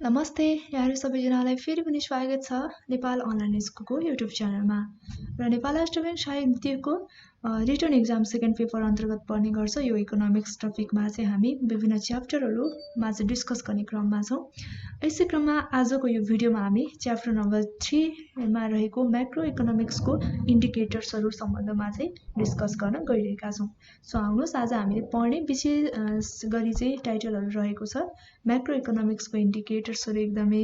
नमस्ते यहाँहरू सबैजनालाई फेरि पनि स्वागत छ नेपाल अनलाइन स्कुलको युट्युब च्यानलमा र नेपाल स्टुडेन्ट साहित्यको रिटन एक्जाम सेकेन्ड पेपर अन्तर्गत पर्ने गर्छ। यो इकोनोमिक्स टपिकमा चाहिँ हामी विभिन्न च्याप्टरहरूमा चाहिँ डिस्कस गर्ने क्रममा छौँ। यसै क्रममा आजको यो भिडियोमा हामी च्याप्टर नम्बर 3 मा रहेको म्याक्रो इकोनोमिक्सको इन्डिकेटर्सहरू सम्बन्धमा चाहिँ डिस्कस गर्न गइरहेका छौँ। सो आउनुहोस् आज हामीले पढ्ने विशेष गरी चाहिँ टाइटलहरू रहेको छ म्याक्रो इकोनोमिक्सको इन्डिकेटर्सहरू एकदमै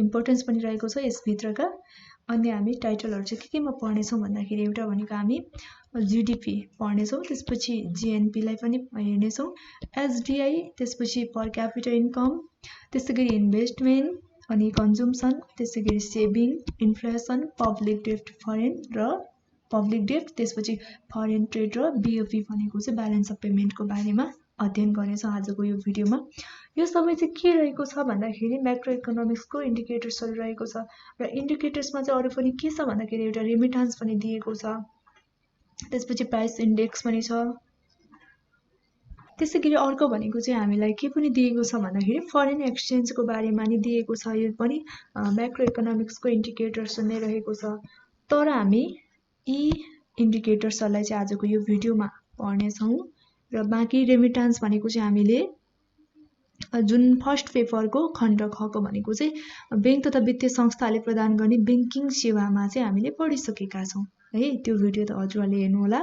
इम्पोर्टेन्स पनि रहेको छ यसभित्रका। अनि हामी टाइटलहरू चाहिँ केमा पढ्नेछौँ भन्दाखेरि एउटा भनेको हामी जिडिपी पढ्नेछौँ, त्यसपछि जिएनपीलाई पनि हेर्नेछौँ, एसडिआई, त्यसपछि पर क्यापिटल इन्कम, त्यसै गरी इन्भेस्टमेन्ट अनि कन्ज्युम्सन, त्यसै गरी saving, inflation, public debt foreign र पब्लिक डेट, त्यसपछि फरेन ट्रेड र बिओपी भनेको चाहिँ ब्यालेन्स अफ पेमेन्टको बारेमा अध्ययन गर्नेछौँ आजको यो भिडियोमा। यो सबै चाहिँ के रहेको छ भन्दाखेरि म्याक्रो इकोनोमिक्सको इन्डिकेटर्सहरू रहेको छ र इन्डिकेटर्समा चाहिँ अरू पनि के छ भन्दाखेरि एउटा रेमिटान्स पनि दिएको छ, त्यसपछि प्राइस इन्डेक्स पनि छ, त्यसै गरी अर्को भनेको चाहिँ हामीलाई के पनि दिएको छ भन्दाखेरि फरेन एक्सचेन्जको बारेमा नि दिएको छ। यो पनि म्याक्रो इकोनोमिक्सको इन्डिकेटर्स नै रहेको छ। तर हामी यी इन्डिकेटर्सहरूलाई चाहिँ आजको यो भिडियोमा पढ्नेछौँ र बाँकी रेमिटान्स भनेको चाहिँ हामीले जुन फर्स्ट पेपरको खण्ड खको भनेको चाहिँ बैंक तथा वित्तीय संस्थाले प्रदान गर्ने ब्याङ्किङ सेवामा चाहिँ हामीले पढिसकेका छौँ है। त्यो भिडियो त हजुरहरूले हेर्नुहोला।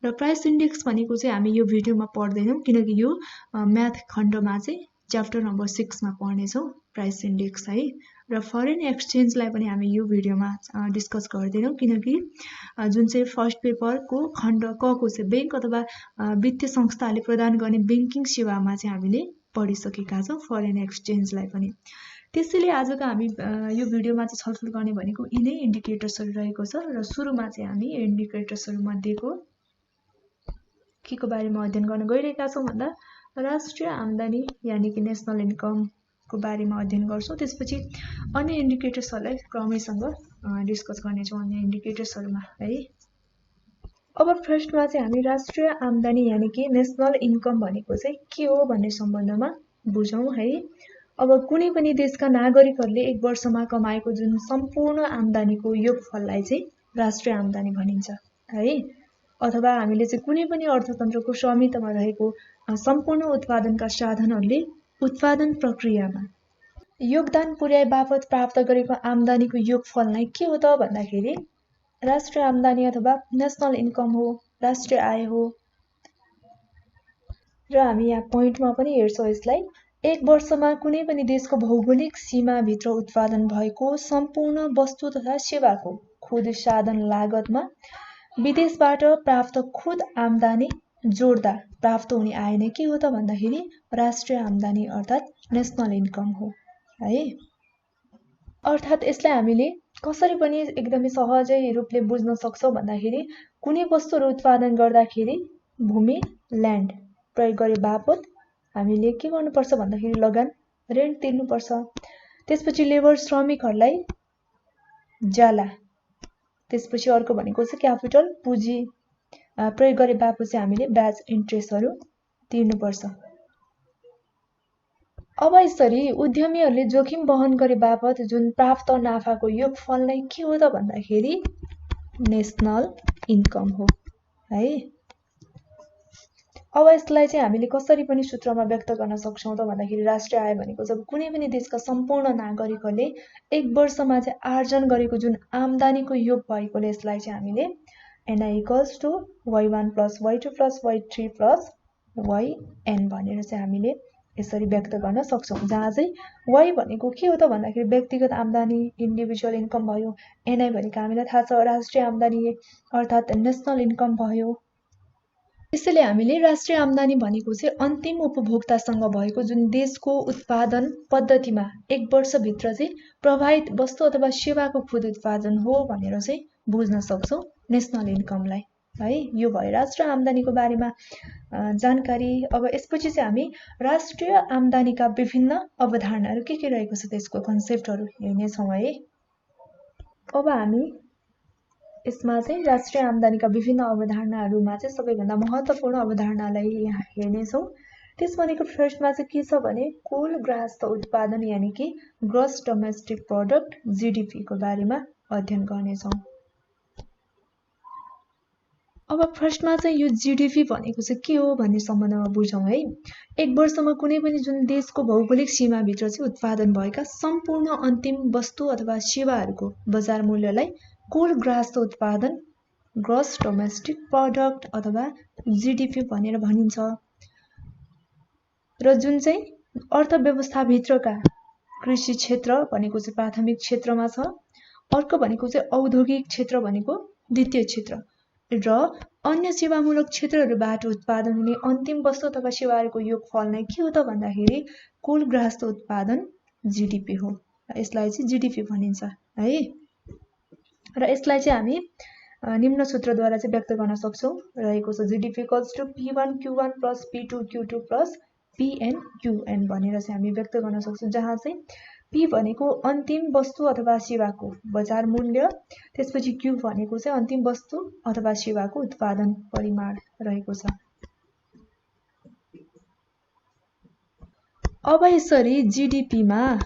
र प्राइस इन्डेक्स भनेको चाहिँ हामी यो भिडियोमा पढ्दैनौँ किनकि यो म्याथ खण्डमा चाहिँ च्याप्टर नम्बर 6 मा पढ्नेछौँ प्राइस इन्डेक्स है। र फरेन एक्सचेन्जलाई पनि हामी यो भिडियोमा डिस्कस गर्दैनौँ किनकि जुन चाहिँ फर्स्ट पेपरको खण्ड कको चाहिँ बैंक अथवा वित्तीय संस्थाले प्रदान गर्ने ब्याङ्किङ सेवामा चाहिँ हामीले पढिसकेका छौँ फरेन एक्सचेन्जलाई पनि। त्यसैले आजको हामी यो भिडियोमा चाहिँ छलफल गर्ने भनेको यिनै इन्डिकेटर्सहरू रहेको छ र सुरुमा चाहिँ हामी इन्डिकेटर्सहरू मध्येको के को बारेमा अध्ययन गर्न गइरहेका छौँ भन्दा राष्ट्रिय आम्दानी यानि कि नेसनल इन्कमको बारेमा अध्ययन गर्छौँ। त्यसपछि अन्य इन्डिकेटर्सहरूलाई क्रमैसँग डिस्कस गर्नेछौँ अन्य इन्डिकेटर्सहरूमा है। अब फर्स्टमा चाहिँ हामी राष्ट्रिय आम्दानी यानि कि नेसनल इन्कम भनेको चाहिँ के हो भन्ने सम्बन्धमा बुझौँ है। अब कुनै पनि देशका नागरिकहरूले एक वर्षमा कमाएको जुन सम्पूर्ण आम्दानीको योगफललाई चाहिँ राष्ट्रिय आम्दानी भनिन्छ है। अथवा हामीले चाहिँ कुनै पनि अर्थतन्त्रको स्वामित्वमा रहेको सम्पूर्ण उत्पादनका साधनहरूले उत्पादन प्रक्रियामा योगदान पुर्याए बापत प्राप्त गरेको आम्दानीको योगफललाई के हो त भन्दाखेरि राष्ट्रिय आम्दानी अथवा नेसनल इन्कम हो, राष्ट्रिय आय हो। र हामी यहाँ पोइन्टमा पनि हेर्छौँ यसलाई। एक वर्षमा कुनै पनि देशको भौगोलिक सीमाभित्र उत्पादन भएको सम्पूर्ण वस्तु तथा सेवाको खुद साधन लागतमा विदेशबाट प्राप्त खुद आम्दानी जोड्दा प्राप्त हुने आय नै के हो त भन्दाखेरि राष्ट्रिय आम्दानी अर्थात् नेसनल इन्कम हो है। अर्थात् यसलाई हामीले कसरी पनि एकदमै सहजै रूपले बुझ्न सक्छौँ भन्दाखेरि कुनै वस्तुहरू उत्पादन गर्दाखेरि भूमि ल्यान्ड प्रयोग गरे बापत हामीले के गर्नुपर्छ भन्दाखेरि लगान रेन्ट तिर्नुपर्छ। त्यसपछि लेबर श्रमिकहरूलाई ज्याला, त्यसपछि अर्को भनेको चाहिँ क्यापिटल पुँजी प्रयोग गरे बापत चाहिँ हामीले ब्याज इन्ट्रेस्टहरू तिर्नुपर्छ। अब यसरी उद्यमीहरूले जोखिम वहन गरे बापत जुन प्राप्त नाफाको योगफल नै के हो त भन्दाखेरि नेसनल इन्कम हो है। अब यसलाई चाहिँ हामीले कसरी पनि सूत्रमा व्यक्त गर्न सक्छौँ त भन्दाखेरि राष्ट्रिय आय भनेको जब कुनै पनि देशका सम्पूर्ण नागरिकहरूले एक वर्षमा चाहिँ आर्जन गरेको जुन आम्दानीको योग भएकोले यसलाई चाहिँ हामीले NI = Y1 + Y2 + Y3 + YN भनेर चाहिँ हामीले यसरी व्यक्त गर्न सक्छौँ। जहाँ चाहिँ Y भनेको के हो त भन्दाखेरि व्यक्तिगत आम्दानी इन्डिभिजुअल इन्कम भयो, NI भनेको हामीलाई थाहा छ राष्ट्रिय आम्दानी अर्थात् नेसनल इन्कम भयो। त्यसैले हामीले राष्ट्रिय आम्दानी भनेको चाहिँ अन्तिम उपभोक्तासँग भएको जुन देशको उत्पादन पद्धतिमा एक वर्षभित्र चाहिँ प्रभावित वस्तु अथवा सेवाको खुद उत्पादन हो भनेर चाहिँ बुझ्न सक्छौँ नेसनल इन्कमलाई है। यो भयो राष्ट्रिय आम्दानीको बारेमा जानकारी। अब यसपछि चाहिँ हामी राष्ट्रिय आम्दानीका विभिन्न अवधारणाहरू के रहेको छ त्यसको कन्सेप्टहरू हेर्नेछौँ है। अब हामी यसमा चाहिँ राष्ट्रिय आम्दानीका विभिन्न अवधारणाहरूमा चाहिँ सबैभन्दा महत्त्वपूर्ण अवधारणालाई यहाँ हेर्नेछौँ त्यस भनेको फर्स्टमा चाहिँ के छ भने कुल गृहस्थ उत्पादन यानि कि ग्रस डोमेस्टिक प्रोडक्ट जीडीपी को बारेमा अध्ययन गर्नेछौँ। अब फर्स्टमा चाहिँ यो जीडीपी भनेको चाहिँ के हो भन्ने सम्बन्धमा बुझौँ है। एक वर्षमा कुनै पनि जुन देशको भौगोलिक सीमाभित्र चाहिँ उत्पादन भएका सम्पूर्ण अन्तिम वस्तु अथवा सेवाहरूको बजार मूल्यलाई कुल गृहस्थ उत्पादन ग्रस डोमेस्टिक प्रोडक्ट अथवा जीडीपी भनेर भनिन्छ। र जुन चाहिँ अर्थव्यवस्थाभित्रका कृषि क्षेत्र भनेको चाहिँ प्राथमिक क्षेत्रमा छ, अर्को भनेको चाहिँ औद्योगिक क्षेत्र भनेको द्वितीय क्षेत्र र अन्य सेवामूलक क्षेत्रहरूबाट उत्पादन हुने अन्तिम वस्तु अथवा सेवाहरूको योगफल नै के हो त भन्दाखेरि कुल गृहस्थ उत्पादन जीडीपी हो। यसलाई चाहिँ जीडीपी भनिन्छ है। र यसलाई चाहिँ हामी निम्न सूत्रद्वारा चाहिँ व्यक्त गर्न सक्छौँ। रहेको छ GDP equals to P1 Q1 plus P2 Q2 plus PN QN भनेर चाहिँ हामी व्यक्त गर्न सक्छौँ, जहाँ चाहिँ P भनेको अन्तिम वस्तु अथवा सेवाको बजार मूल्य, त्यसपछि Q भनेको चाहिँ अन्तिम वस्तु अथवा सेवाको उत्पादन परिमाण रहेको छ। अब यसरी जीडीपीमा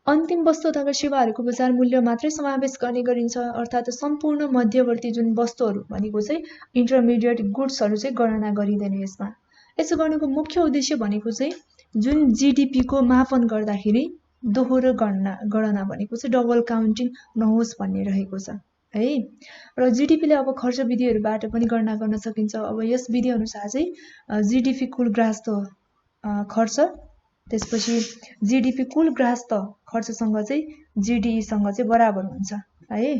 अन्तिम वस्तु अथवा सेवाहरूको बजार मूल्य मात्रै समावेश गर्ने गरिन्छ, अर्थात् सम्पूर्ण मध्यवर्ती जुन वस्तुहरू भनेको चाहिँ इन्टरमिडिएट गुड्सहरू चाहिँ गणना गरिँदैन यसमा। यसो गर्नुको मुख्य उद्देश्य भनेको चाहिँ जुन जीडीपी को मापन गर्दाखेरि दोहोरो गणना भनेको चाहिँ डबल काउन्टिङ नहोस् भन्ने रहेको छ है। र जीडीपीले अब खर्च विधिहरूबाट पनि गणना गर्न सकिन्छ। अब यस विधि अनुसार चाहिँ जीडीपी कुल गृहस्थ खर्च, त्यसपछि जीडीपी कुल गृहस्थ खर्चसँग चाहिँ जीडीईसँग चाहिँ बराबर हुन्छ है।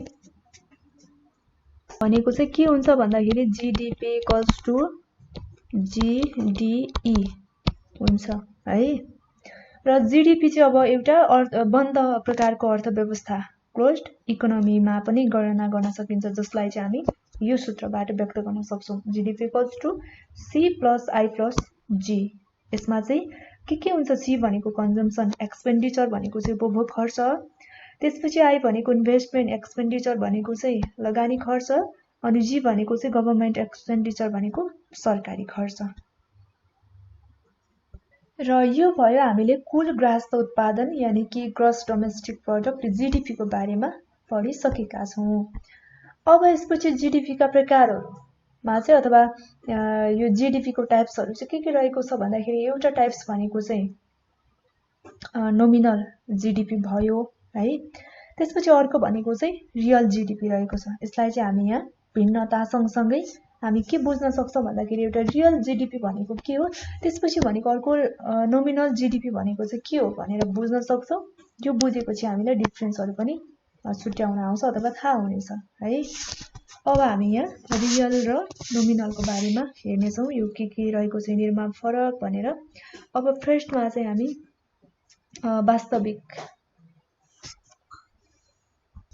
भनेको चाहिँ के हुन्छ भन्दाखेरि जीडीपी इक्वल्स टु जीडीई हुन्छ है। र जीडीपी चाहिँ अब एउटा बन्द प्रकारको अर्थव्यवस्था क्लोज्ड इकोनोमीमा पनि गणना गर्न सकिन्छ, जसलाई चाहिँ हामी यो सूत्रबाट व्यक्त गर्न सक्छौँ। GDP equals to C plus I plus G. यसमा चाहिँ के हुन्छ? सी भनेको कन्जम्सन एक्सपेन्डिचर भनेको चाहिँ उपभोग खर्च, त्यसपछि आई भनेको इन्भेस्टमेन्ट एक्सपेन्डिचर भनेको चाहिँ लगानी खर्च, अनि जी भनेको चाहिँ गभर्नमेन्ट एक्सपेन्डिचर भनेको सरकारी खर्च। र यो भयो हामीले कुल गृहस्थ उत्पादन यानि कि ग्रस डोमेस्टिक प्रोडक्ट जीडीपी को बारेमा पढिसकेका छौँ। अब यसपछि जीडीपी का प्रकारहरूमा चाहिँ अथवा यो जीडीपी को टाइप्सहरू चाहिँ के रहेको छ भन्दाखेरि एउटा टाइप्स भनेको चाहिँ नोमिनल जीडीपी भयो है। त्यसपछि अर्को भनेको चाहिँ रियल जीडीपी रहेको छ। यसलाई चाहिँ हामी यहाँ भिन्नता सँगसँगै हामी के बुझ्न सक्छौँ भन्दाखेरि एउटा रियल जीडीपी भनेको के हो, त्यसपछि भनेको अर्को नोमिनल जीडीपी भनेको चाहिँ के हो भनेर बुझ्न सक्छौँ। यो बुझेपछि हामीलाई डिफरेन्सहरू पनि छुट्याउन आउँछ अथवा थाहा हुनेछ है। अब हामी यहाँ रियल र नोमिनलको बारेमा हेर्नेछौँ, यो के रहेको छ यिनीहरूमा फरक भनेर। अब फर्स्टमा चाहिँ हामी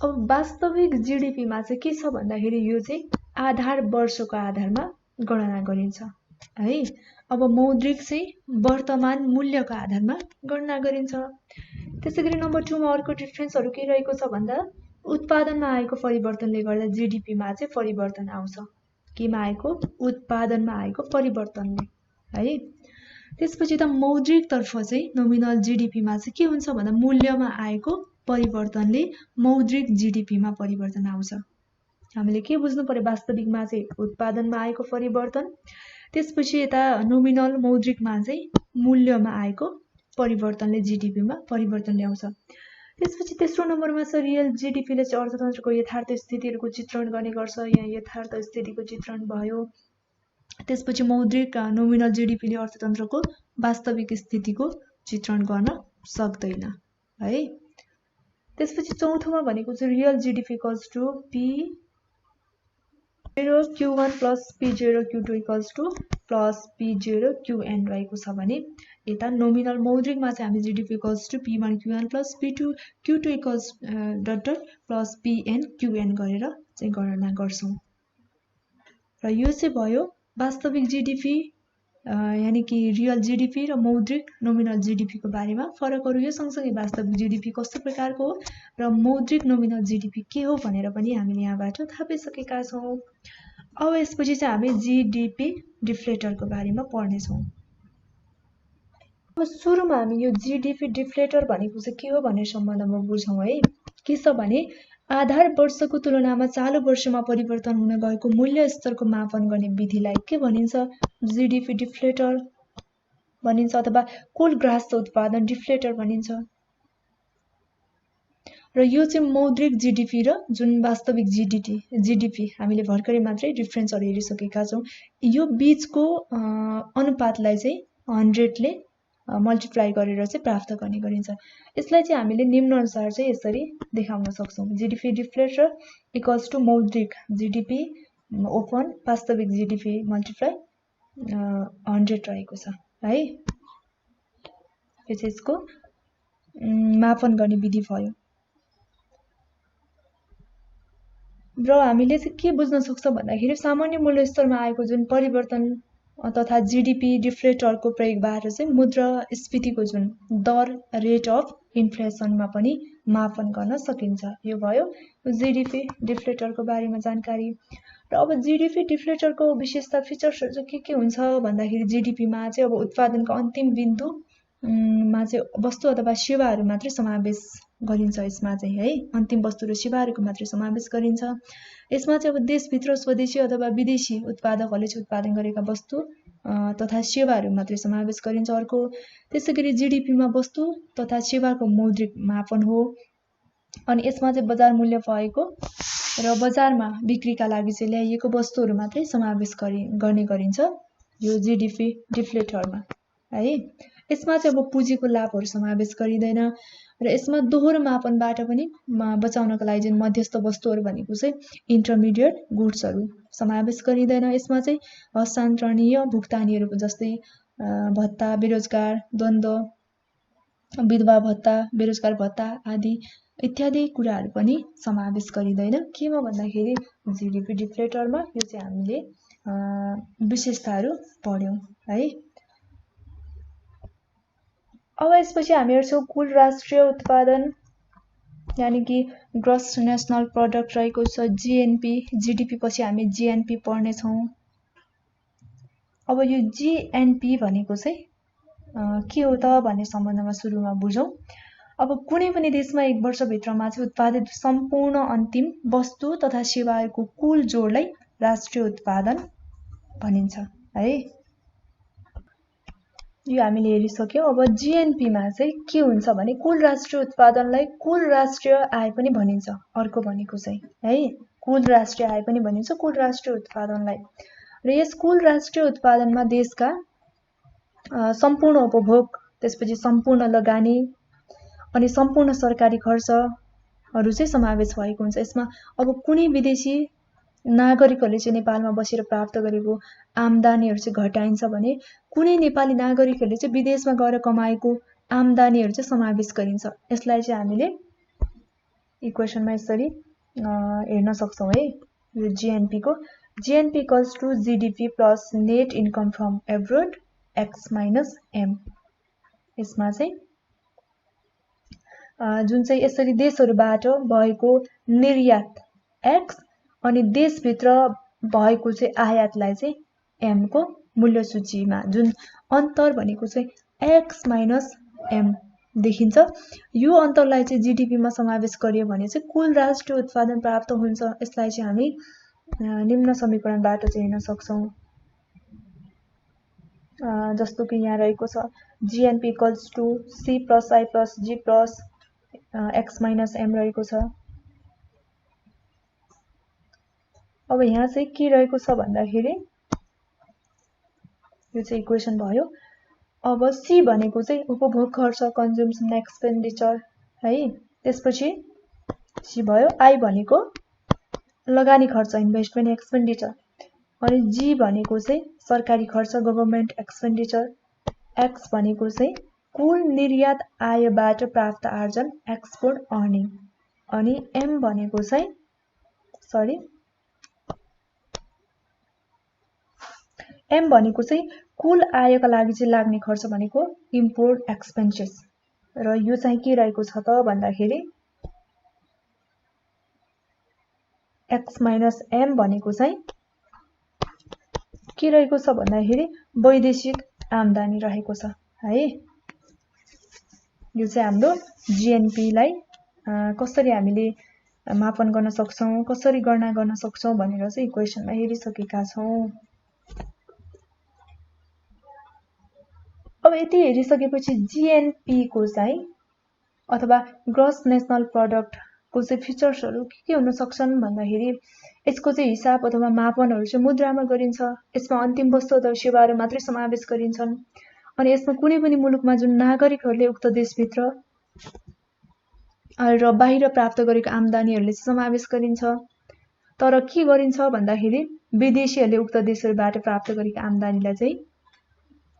वास्तविक जीडीपीमा चाहिँ के छ भन्दाखेरि यो चाहिँ आधार वर्षको आधारमा गणना गरिन्छ है। अब मौद्रिक चाहिँ वर्तमान मूल्यको आधारमा गणना गरिन्छ। त्यसैगरी नम्बर 2 मा अर्को डिफरेन्सहरू के रहेको छ भन्दा उत्पादनमा आएको परिवर्तनले गर्दा जीडीपीमा चाहिँ परिवर्तन आउँछ। केमा आएको? उत्पादनमा आएको परिवर्तनले है। त्यसपछि त मौद्रिक तर्फ चाहिँ नोमिनल जीडीपीमा चाहिँ के हुन्छ भन्दा मूल्यमा आएको परिवर्तनले मौद्रिक जीडीपीमा परिवर्तन आउँछ। हामीले के बुझ्नु पर्यो? वास्तविकमा चाहिँ उत्पादनमा आएको परिवर्तन, त्यसपछि यता नोमिनल मौद्रिकमा चाहिँ मूल्यमा आएको परिवर्तनले जीडीपीमा परिवर्तन ल्याउँछ। त्यसपछि तेस्रो नम्बरमा छ रियल जीडीपीले चाहिँ अर्थतन्त्रको यथार्थ स्थितिहरूको चित्रण गर्ने गर्छ। यहाँ यथार्थ स्थितिको चित्रण भयो। त्यसपछि मौद्रिक नोमिनल जीडीपीले अर्थतन्त्रको वास्तविक स्थितिको चित्रण गर्न सक्दैन है। त्यसपछि चौथोमा भनेको चाहिँ real GDP equals to P0 Q1 plus P0 Q2 equals to plus P0 QN रहेको छ भने यता नोमिनल मौद्रिकमा चाहिँ हामी GDP equals to P1 Q1 plus P2 Q2 equals dot plus PN QN गरेर चाहिँ गणना गर्छौँ। र यो चाहिँ भयो वास्तविक जीडीपी यानि कि रियल जीडीपी र मौद्रिक नोमिनल जीडीपी को बारेमा फरकहरू। यो सँगसँगै वास्तविक जीडीपी कस्तो प्रकारको हो र मौद्रिक नोमिनल जीडीपी के हो भनेर पनि हामीले यहाँबाट थाहा पाइसकेका छौँ। अब यसपछि चाहिँ हामी जीडीपी डिफ्लेटरको बारेमा पढ्नेछौँ। अब सुरुमा हामी यो जीडीपी डिफ्लेटर भनेको चाहिँ के हो भन्ने सम्बन्धमा बुझौँ है। के छ भने आधार वर्षको तुलनामा चालु वर्षमा परिवर्तन हुन गएको मूल्य स्तरको मापन गर्ने विधिलाई के भनिन्छ? जीडीपी डिफ्लेटर भनिन्छ अथवा कुल ग्राह्य उत्पादन डिफ्लेटर भनिन्छ। र यो चाहिँ मौद्रिक जीडीपी र जुन वास्तविक जीडीपी हामीले भर्खरै मात्रै डिफरेन्सहरु हेरिसकेका छौं। यो बीचको अनुपातलाई चाहिँ 100 ले मल्टिप्लाई गरेर चाहिँ प्राप्त गर्ने गरिन्छ। यसलाई चाहिँ हामीले निम्न अनुसार चाहिँ यसरी देखाउन सक्छौं। जीडीपी डिफ्लेटर इक्वल्स टु मौद्रिक जीडीपी ओपन वास्तविक जीडीपी मल्टिप्लाई 100 रहेको छ है। यो चाहिँ यसको मापन गर्ने विधि भयो। र हामीले चाहिँ के बुझ्न सक्छौं भन्दाखेरि सामान्य मूल्य स्तरमा आएको जुन परिवर्तन तथा जीडीपी डिफ्लेटरको प्रयोगबाट चाहिँ मुद्रास्फीतिको जुन दर रेट अफ इन्फ्लेसनमा पनि मापन गर्न सकिन्छ। यो भयो जीडीपी डिफ्लेटरको बारेमा जानकारी। र अब जीडीपी डिफ्लेटरको विशेषता फिचर्सहरु चाहिँ के हुन्छ भन्दाखेरि जीडीपी मा चाहिँ अब उत्पादनको अन्तिम बिन्दु मा चाहिँ वस्तु अथवा सेवाहरु मात्रै समावेश गरिन्छ। यसमा चाहिँ है अन्तिम वस्तु र सेवाहरुको मात्रै समावेश गरिन्छ। यसमा चाहिँ अब देशभित्र स्वदेशी अथवा विदेशी उत्पादकहरूले चाहिँ उत्पादन गरेका वस्तु तथा सेवाहरु मात्रै समावेश गरिन्छ। अर्को त्यसैगरी जीडीपी मा वस्तु तथा सेवाको मौद्रिक मापन हो। अनि यसमा चाहिँ बजार मूल्य भएको र बजारमा बिक्रीका लागि चाहिँ ल्याइएको वस्तुहरु मात्रै समावेश गर्ने गरिन्छ यो जीडीपी डिफ्लेटरमा है। यसमा चाहिँ अब पुँजीको लाभहरु समावेश गरिदैन र यसमा दोहोरो मापनबाट पनि बचाउनका लागि जुन मध्यस्थ वस्तुहरु भनेको चाहिँ इन्टरमिडिएट गुड्सहरु समावेश गरिदैन। यसमा चाहिँ हस्तान्तरणीय भुक्तानीहरु जस्तै भत्ता, बेरोजगार द्वन्द्व, विधवा भत्ता, बेरोजगार भत्ता आदि इत्यादि कुराहरु पनि समावेश गरिदैन। केमा भन्दाखेरि जीडीपी डिफ्लेटरमा। यो चाहिँ हामीले विशेषताहरु पढ्यौं है। अब यसपछि हामी हेर्छौं कुल राष्ट्रिय उत्पादन यानी कि ग्रस नेशनल प्रोडक्ट रहेको छ जीएनपी। जीडीपी पछि हामी जीएनपी पढ्ने छौं। अब यो जीएनपी भनेको चाहिँ के हो त भन्ने सम्बन्धमा सुरुमा बुझौं। अब कुनै पनि देशमा एक वर्ष भित्रमा चाहिँ उत्पादित सम्पूर्ण अन्तिम वस्तु तथा सेवाहरूको कुल जोडलाई राष्ट्रिय उत्पादन भनिन्छ है। यो हामीले हेरिसक्यौं। अब जीएनपी मा चाहिँ के हुन्छ भने कुल राष्ट्रिय उत्पादनलाई कुल राष्ट्रिय आय पनि भनिन्छ। अर्को भनेको चाहिँ है कुल राष्ट्रिय आय पनि भनिन्छ कुल राष्ट्रिय उत्पादनलाई। र यस कुल राष्ट्रिय उत्पादनमा देशका सम्पूर्ण उपभोग, त्यसपछि सम्पूर्ण लगानी अनि सम्पूर्ण सरकारी खर्चहरु चाहिँ समावेश भएको हुन्छ। यसमा अब कुनै विदेशी नागरिकहरूले चाहिँ नेपालमा बसेर प्राप्त गरेको आम्दानीहरु चाहिँ घटाइन्छ भने कुनै नेपाली नागरिकहरूले चाहिँ विदेशमा गएर कमाएको आम्दानीहरु चाहिँ समावेश गरिन्छ। यसलाई चाहिँ हामीले इक्वेशनमा यसरी हेर्न सक्छौं है। यो जीएनपी को GNP equals to GDP plus net income from abroad X minus M. यसमा चाहिँ जुन चाहिँ यसरी देशहरुबाट भएको निर्यात एक्स अनि देशभित्र भएको चाहिँ आयातलाई चाहिँ एम को मूल्य सूचीमा जुन अन्तर भनेको चाहिँ एक्स माइनस एम देखिन्छ। यो अन्तरलाई चाहिँ जीडीपी मा समावेश गरियो भने चाहिँ कुल राष्ट्रिय उत्पादन प्राप्त हुन्छ। यसलाई चाहिँ हामी निम्न समीकरणबाट चाहिँ हेर्न सक्छौं। जस्तो कि यहाँ रहेको छ GNP equals to C plus I plus G plus X minus M रहेको छ। अब यहाँ चाहिँ के रहेको छ भन्दाखेरि यो चाहिँ इक्वेशन भयो। अब सी भनेको चाहिँ उपभोग खर्च कन्ज्युम्सन एक्सपेन्डिचर है। त्यसपछि सी भयो। आई भनेको लगानी खर्च इन्भेस्टमेन्ट एक्सपेन्डिचर अनि जी भनेको चाहिँ सरकारी खर्च गभर्नमेन्ट एक्सपेन्डिचर। एक्स भनेको चाहिँ कुल निर्यात आयबाट प्राप्त आर्जन एक्सपोर्ट अर्निङ अनि एम भनेको चाहिँ एम भनेको चाहिँ कुल आयका लागि चाहिँ लाग्ने खर्च भनेको इम्पोर्ट एक्सपेन्सेस। र यो चाहिँ के रहेको छ त भन्दाखेरि एक्स माइनस एम भनेको चाहिँ के रहेको छ भन्दाखेरि वैदेशिक आम्दानी रहेको छ है। यो चाहिँ हाम्रो जीएनपी लाई कसरी हामीले मापन गर्न सक्छौं, कसरी गणना गर्न सक्छौं भनेर चाहिँ इक्वेसनमा हेरिसकेका छौं। अब यति हेरिसकेपछि जीएनपी को चाहिँ अथवा ग्रस नेशनल प्रोडक्ट को चाहिँ फिचर्सहरु के हुन सक्छन् भन्दाखेरि यसको चाहिँ हिसाब अथवा मापनहरु चाहिँ मुद्रामा गरिन्छ। यसमा अन्तिम वस्तु अथवा सेवाहरु मात्रै समावेश गरिन्छन् अनि यसमा कुनै पनि मुलुकमा जुन नागरिकहरुले उक्त देशभित्र र बाहिर प्राप्त गरेको आम्दानीहरुले समावेश गरिन्छ। तर के गरिन्छ भन्दाखेरि विदेशीहरुले उक्त देशहरुबाट प्राप्त गरेको आम्दानीलाई चाहिँ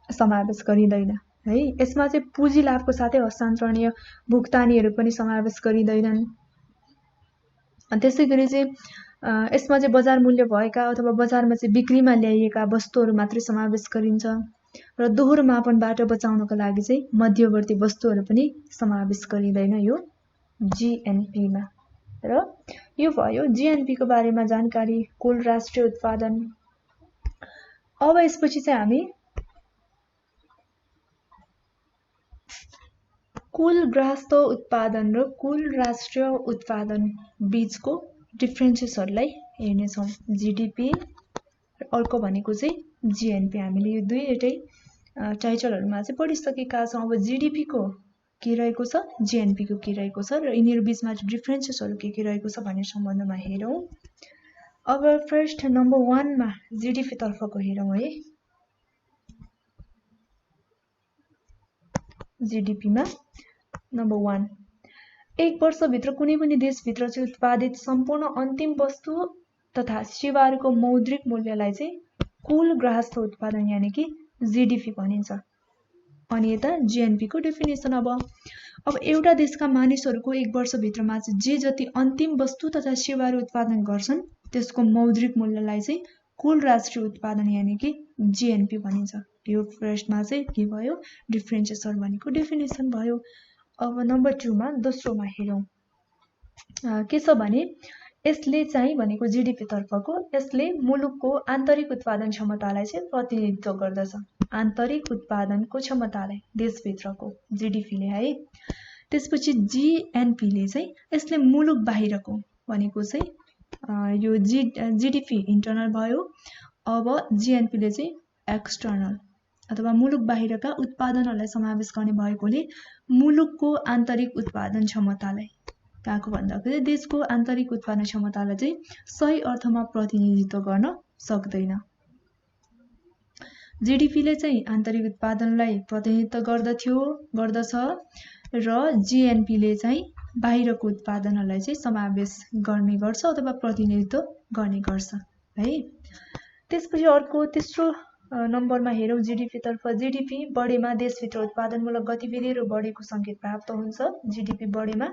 समावेश गरिँदैन है। यसमा चाहिँ पुँजी लाभको साथै हस्तान्तरणीय भुक्तानीहरु पनि समावेश गरिँदैनन्। अनि त्यसैगरी चाहिँ यसमा चाहिँ बजार मूल्य भएका अथवा बजारमा चाहिँ बिक्रीमा ल्याइएका वस्तुहरु मात्रै समावेश गरिन्छ र दोहोरो मापनबाट बचाउनको लागि चाहिँ मध्यवर्ती वस्तुहरु पनि समावेश गरिँदैन यो जीएनपी मा। र यो भयो जीएनपी को बारेमा जानकारी, कुल राष्ट्रिय उत्पादन। अब यसपछि चाहिँ हामी कुल गृहस्थ उत्पादन र कुल राष्ट्रिय उत्पादन बीचको डिफरेन्सेसहरुलाई हेर्ने छौं। जीडीपी र अर्को भनेको चाहिँ जीएनपी। हामीले यो दुईटै टाइटलहरुमा चाहिँ पढिसकेका छौं। अब जीडीपी को के रहेको छ, जीएनपी को के रहेको छ र यिनीहरु बीचमा डिफरेन्सेसहरु के रहेको छ भन्ने सम्बन्धमा हेरौं। अब फर्स्ट नम्बर 1 मा जीडीपी तर्फको हेरौं है। जीडीपी मा नम्बर 1 एक वर्षभित्र कुनै पनि देशभित्र चाहिँ उत्पादित सम्पूर्ण अन्तिम वस्तु तथा सेवाहरूको मौद्रिक मूल्यलाई चाहिँ कुल गृहस्थ उत्पादन यानी कि जीडीपी भनिन्छ। अनि यता जीएनपी को डेफिनेसन। अब एउटा देशका मानिसहरूको एक वर्षभित्रमा चाहिँ जे जति अन्तिम वस्तु तथा सेवाहरू उत्पादन गर्छन् त्यसको मौद्रिक मूल्यलाई चाहिँ कुल राष्ट्रिय उत्पादन यानी कि जीएनपी भनिन्छ। यो फर्स्टमा चाहिँ के भयो, डिफरेन्सेसन भनेको डेफिनेसन भयो। अब नम्बर 2 मा दोस्रोमा हेरौं के छ भने यसले चाहिँ भनेको जीडीपी तर्फको यसले मुलुकको आन्तरिक उत्पादन क्षमतालाई चाहिँ प्रतिनिधित्व गर्दछ। आन्तरिक उत्पादनको क्षमतालाई देशभित्रको जीडीपी ले है। त्यसपछि जीएनपी ले चाहिँ यसले मुलुक बाहिरको भनेको चाहिँ यो जीडीपी इन्टरनल भयो। अब जीएनपी ले चाहिँ एक्सटर्नल अथवा मुलुक बाहिरका उत्पादनहरूलाई समावेश गर्ने भएकोले मुलुकको आन्तरिक उत्पादन क्षमतालाई काको भन्दाखेरि देशको आन्तरिक उत्पादन क्षमतालाई चाहिँ सही अर्थमा प्रतिनिधित्व गर्न सक्दैन। जीडीपी ले चाहिँ आन्तरिक उत्पादनलाई प्रतिनिधित्व गर्दछ र जीएनपी ले चाहिँ बाहिरको उत्पादनहरूलाई चाहिँ समावेश गर्ने गर्छ अथवा प्रतिनिधित्व गर्ने गर्छ है। त्यसपछि अर्को तेस्रो नम्बरमा हेरौं जीडीपी तर्फ। जीडीपी बढेमा देशभित्र उत्पादनमूलक गतिविधिहरू बढेको संकेत प्राप्त हुन्छ जीडीपी बढेमा।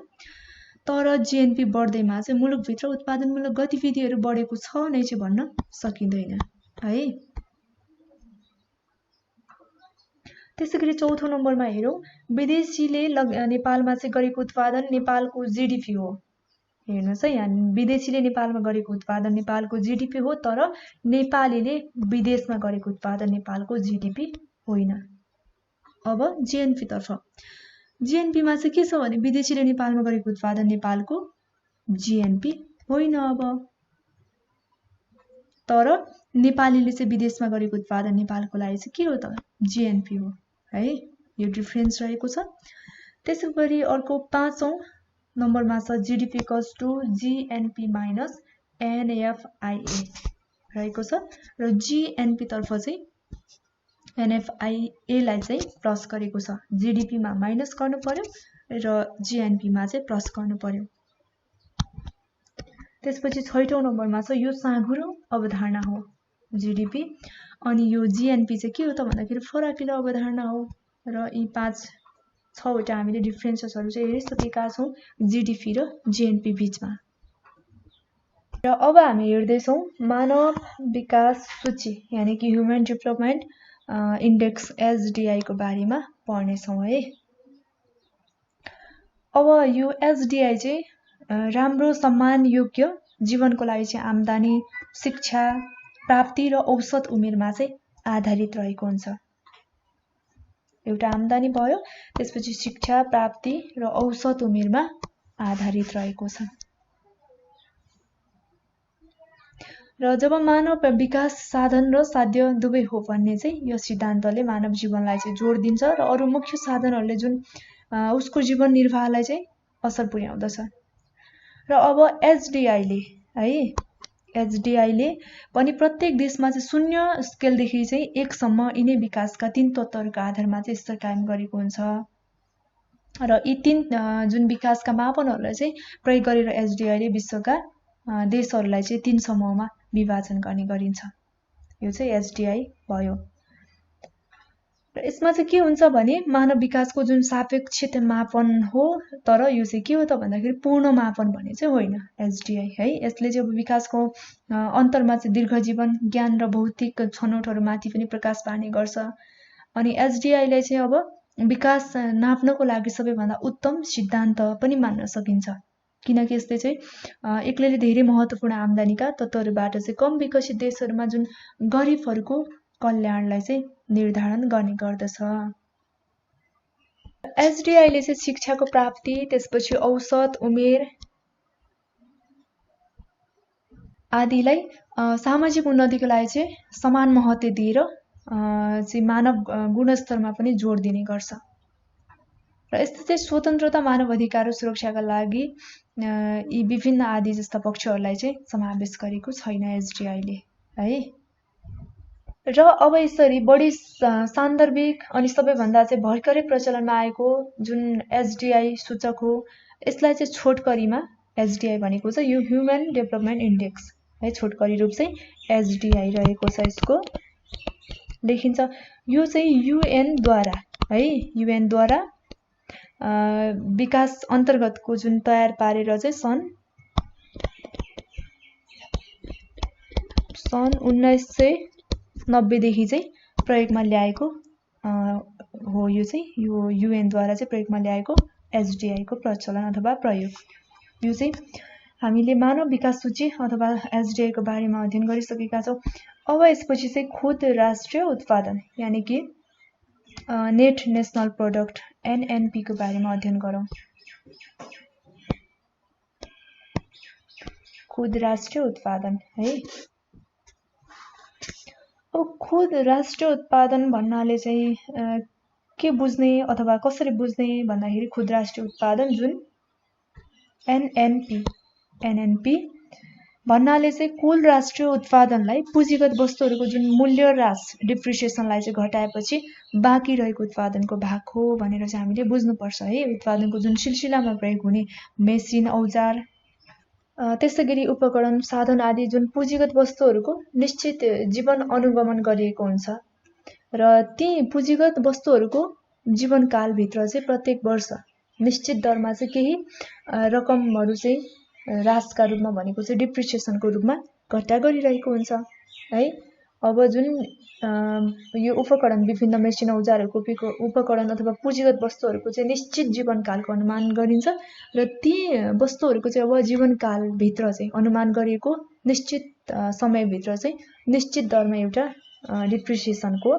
तर जीएनपी बढ्दैमा चाहिँ मुलुकभित्र उत्पादनमूलक गतिविधिहरू बढेको छ नै चाहिँ भन्न सकिँदैन है। त्यसैगरी चौथो नम्बरमा हेरौं विदेशीले नेपालमा चाहिँ गरेको उत्पादन नेपालको जीडीपी हो। हेर्नुस् है, यहाँ विदेशीले नेपालमा गरेको उत्पादन नेपालको जीडीपी हो तर नेपालीले विदेशमा गरेको उत्पादन नेपालको जीडीपी होइन। अब जीएनपी तर्फ। जीएनपी मा चाहिँ के छ भने विदेशीले नेपालमा गरेको उत्पादन नेपालको जीएनपी होइन। अब तर नेपालीले चाहिँ विदेशमा गरेको उत्पादन नेपालको लागि चाहिँ के हो त, जीएनपी हो है। यो डिफरेन्स रहेको छ। त्यसैगरी अर्को पाँचौं नम्बरमा छ GDP equals to GNP minus NFIA रहेको छ र जीएनपी तर्फ चाहिँ एनएफआईए लाई चाहिँ प्लस गरेको छ। जीडीपी मा माइनस गर्नु पर्यो र जीएनपी मा चाहिँ प्लस गर्नु पर्यो। त्यसपछि छैटौं नम्बरमा छ यो साँघुरो अवधारणा हो जीडीपी अनि यो जीएनपी चाहिँ के हो त भन्दाखेरि फराकिलो अवधारणा हो। र यी 5-6वटा हामीले डिफरेन्सेसहरु चाहिँ हेरिसकेका छौं जीडीपी र जीएनपी बीचमा। र अब हामी हेर्दै छौं मानव विकास सूची यानी कि ह्युमन डेभलपमेन्ट इन्डेक्स एचडीआई को बारेमा पढ्ने छौं है। अब यो एचडीआई चाहिँ राम्रो सम्मान योग्य जीवनको लागि चाहिँ आम्दानी, शिक्षा, प्राप्ति र औसत उमेरमा चाहिँ आधारित रहेको हुन्छ। एउटा आम्दानी भयो, त्यसपछि शिक्षा प्राप्ति र औसत उमेरमा आधारित रहेको छ। र जब मानव विकास साधन र साध्य दुवै हो भन्ने चाहिँ यो सिद्धान्तले मानव जीवनलाई चाहिँ जोड दिन्छ र अरू मुख्य साधनहरूले जुन उसको जीवन निर्वाहलाई चाहिँ असर पुर्याउँदछ। र अब एचडिआईले पनि प्रत्येक देशमा चाहिँ 0 स्केलदेखि चाहिँ 1 सम्म यिनै विकासका 3 तत्त्वहरूका आधारमा चाहिँ स्तर कायम गरेको हुन्छ। र यी 3 जुन विकासका मापनहरूलाई चाहिँ प्रयोग गरेर एचडिआईले विश्वका देशहरूलाई चाहिँ 3 समूहमा विभाजन गर्ने गरिन्छ। यो चाहिँ एचडिआई भयो। र यसमा चाहिँ के हुन्छ भने मानव विकासको जुन सापेक्षित मापन हो, तर यो चाहिँ के हो त भन्दाखेरि पूर्ण मापन भन्ने चाहिँ होइन एचडिआई है। यसले चाहिँ अब विकासको अन्तरमा चाहिँ दीर्घ जीवन, ज्ञान र भौतिक छनौटहरूमाथि पनि प्रकाश पार्ने गर्छ। अनि एचडिआईलाई चाहिँ अब विकास नाप्नको लागि सबैभन्दा उत्तम सिद्धान्त पनि मान्न सकिन्छ, किनकि यसले चाहिँ एक्लैले धेरै महत्त्वपूर्ण आम्दानीका तत्त्वहरूबाट चाहिँ कम विकसित देशहरूमा जुन गरिबहरूको कल्याणलाई चाहिँ निर्धारण गर्ने गर्दछ। एचडिआईले चाहिँ शिक्षाको प्राप्ति, त्यसपछि औसत उमेर आदिलाई सामाजिक उन्नतिको लागि चाहिँ समान महत्त्व दिएर चाहिँ मानव गुणस्तरमा पनि जोड दिने गर्छ। र यस्तो चाहिँ स्वतन्त्रता, मानव अधिकार र सुरक्षाका लागि यी विभिन्न आदि जस्ता पक्षहरूलाई चाहिँ समावेश गरेको छैन एचडिआईले है। र अब यसरी बढी सान्दर्भिक अनि सबैभन्दा चाहिँ भर्खरै प्रचलनमा आएको जुन एचडिआई सूचक हो, यसलाई चाहिँ छोटकरीमा एचडिआई भनेको चाहिँ यो ह्युमन डेभलपमेन्ट इन्डेक्स है, छोटकरी रूप चाहिँ एचडिआई रहेको छ। यसको देखिन्छ यो चाहिँ युएनद्वारा विकास अन्तर्गतको जुन तयार पारेर चाहिँ सन् 1990 देखि चाहिँ प्रयोगमा ल्याएको हो। यो चाहिँ यो युएनद्वारा चाहिँ प्रयोगमा ल्याएको एचडिआईको प्रचलन अथवा प्रयोग। यो चाहिँ हामीले मानव विकास सूची अथवा एचडिआईको बारेमा अध्ययन गरिसकेका छौँ। अब यसपछि चाहिँ खुद राष्ट्रिय उत्पादन यानि कि नेट नेसनल प्रोडक्ट एनएनपी को बारेमा अध्ययन गरौँ। खुद राष्ट्रिय उत्पादन है। अब खुद राष्ट्रिय उत्पादन भन्नाले चाहिँ के बुझ्ने अथवा कसरी बुझ्ने भन्दाखेरि खुद राष्ट्रिय उत्पादन जुन एनएनपी भन्नाले चाहिँ कुल राष्ट्रिय उत्पादनलाई पुँजीगत वस्तुहरूको जुन मूल्य ह्रास डिप्रिसिएसनलाई चाहिँ घटाएपछि बाँकी रहेको उत्पादनको भाग हो भनेर चाहिँ हामीले बुझ्नुपर्छ है। उत्पादनको जुन सिलसिलामा प्रयोग हुने मेसिन, औजार, त्यसैगरी उपकरण, साधन आदि जुन पुँजीगत वस्तुहरूको निश्चित जीवन अनुगमन गरिएको हुन्छ र ती पुँजीगत वस्तुहरूको जीवनकालभित्र चाहिँ प्रत्येक वर्ष निश्चित दरमा चाहिँ केही रकमहरू चाहिँ ह्रासका रूपमा भनेको चाहिँ डिप्रिसिएसनको रूपमा घट्टा गरिरहेको हुन्छ है। अब जुन यो उपकरण, विभिन्न मेसिन, औजारहरूको उपकरण अथवा पुँजीगत वस्तुहरूको चाहिँ निश्चित जीवनकालको अनुमान गरिन्छ र ती वस्तुहरूको चाहिँ अब जीवनकालभित्र चाहिँ अनुमान गरिएको निश्चित समयभित्र चाहिँ निश्चित दरमा एउटा डिप्रिसिएसनको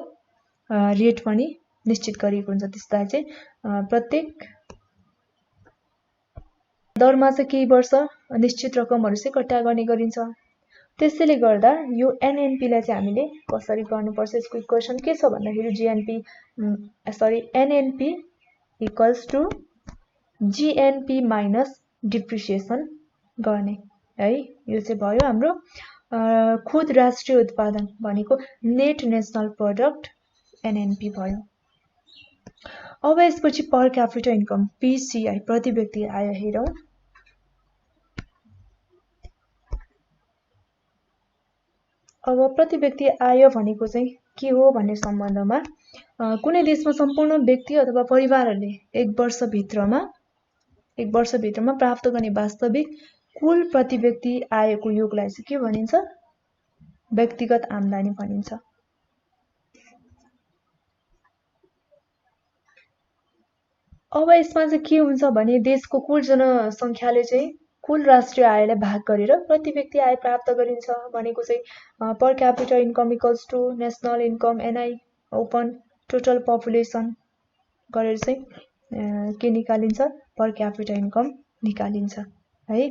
रेट पनि निश्चित गरिएको हुन्छ। त्यसलाई चाहिँ प्रत्येक दरमा चाहिँ केही वर्ष निश्चित रकमहरू चाहिँ कट्टा गर्ने गरिन्छ। त्यसैले गर्दा यो एनएनपीलाई चाहिँ हामीले कसरी गर्नुपर्छ, यसको इक्वेसन के छ भन्दाखेरि NNP equals to GNP minus depreciation गर्ने है। यो चाहिँ भयो हाम्रो खुद राष्ट्रिय उत्पादन भनेको नेट नेसनल प्रोडक्ट एनएनपी भयो। अब यसपछि पर क्यापिटा इन्कम पीसीआई प्रति व्यक्ति आय हेरौँ। अब प्रति व्यक्ति आय भनेको चाहिँ के हो भन्ने सम्बन्धमा कुनै देशमा सम्पूर्ण व्यक्ति अथवा परिवारहरूले एक वर्षभित्रमा प्राप्त गर्ने वास्तविक कुल प्रति व्यक्ति आयको योगलाई चाहिँ के भनिन्छ? व्यक्तिगत आम्दानी भनिन्छ। अब यसमा चाहिँ के हुन्छ भने देशको कुल जनसङ्ख्याले चाहिँ कुल राष्ट्रिय आयलाई भाग गरेर प्रति व्यक्ति आय प्राप्त गरिन्छ भनेको चाहिँ per capita income equals to national income NI upon total population गरेर चाहिँ के निकालिन्छ, पर क्यापिटा इन्कम निकालिन्छ है।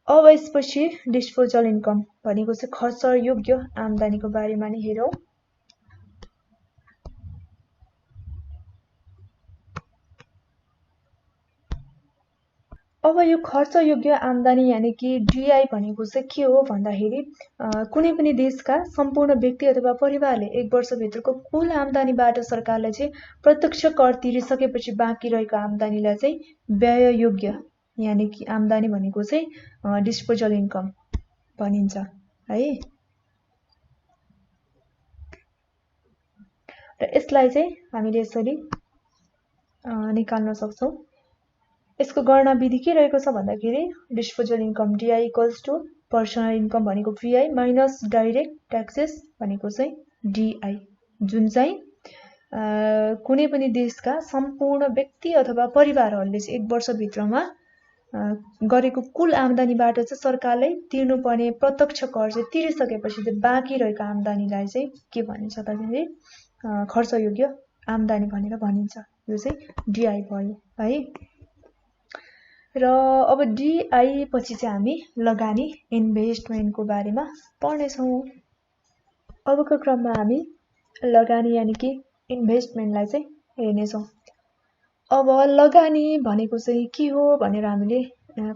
अब यसपछि डिस्पोजल इन्कम भनेको चाहिँ खर्च योग्य आम्दानीको बारेमा नै हेरौँ। अब यो खर्च योग्य आम्दानी यानि कि डिआई भनेको चाहिँ के हो भन्दाखेरि कुनै पनि देशका सम्पूर्ण व्यक्ति अथवा परिवारले एक वर्षभित्रको कुल आम्दानीबाट सरकारलाई चाहिँ प्रत्यक्ष कर तिरिसकेपछि बाँकी रहेको आम्दानीलाई चाहिँ व्यय योग्य यानि कि आम्दानी भनेको चाहिँ डिस्पोजल इन्कम भनिन्छ है। र यसलाई चाहिँ हामीले यसरी निकाल्न सक्छौँ। यसको गणना विधि के रहेको छ भन्दाखेरि disposal income DI equals to personal income भनेको पिआई माइनस डाइरेक्ट ट्याक्सेस भनेको चाहिँ डिआई, जुन चाहिँ कुनै पनि देशका सम्पूर्ण व्यक्ति अथवा परिवारहरूले चाहिँ एक वर्षभित्रमा गरेको कुल आम्दानीबाट चाहिँ सरकारलाई तिर्नुपर्ने प्रत्यक्ष कर चाहिँ तिरिसकेपछि चाहिँ बाँकी रहेको आम्दानीलाई चाहिँ के भनिन्छ भन्दाखेरि खर्च योग्य आम्दानी भनेर भनिन्छ। यो चाहिँ डिआई भयो है। र अब डिआई पछि चाहिँ हामी लगानी इन्भेस्टमेन्टको बारेमा पढ्नेछौँ। अबको क्रममा हामी लगानी यानि कि इन्भेस्टमेन्टलाई चाहिँ हेर्नेछौँ। अब लगानी भनेको चाहिँ के हो भनेर हामीले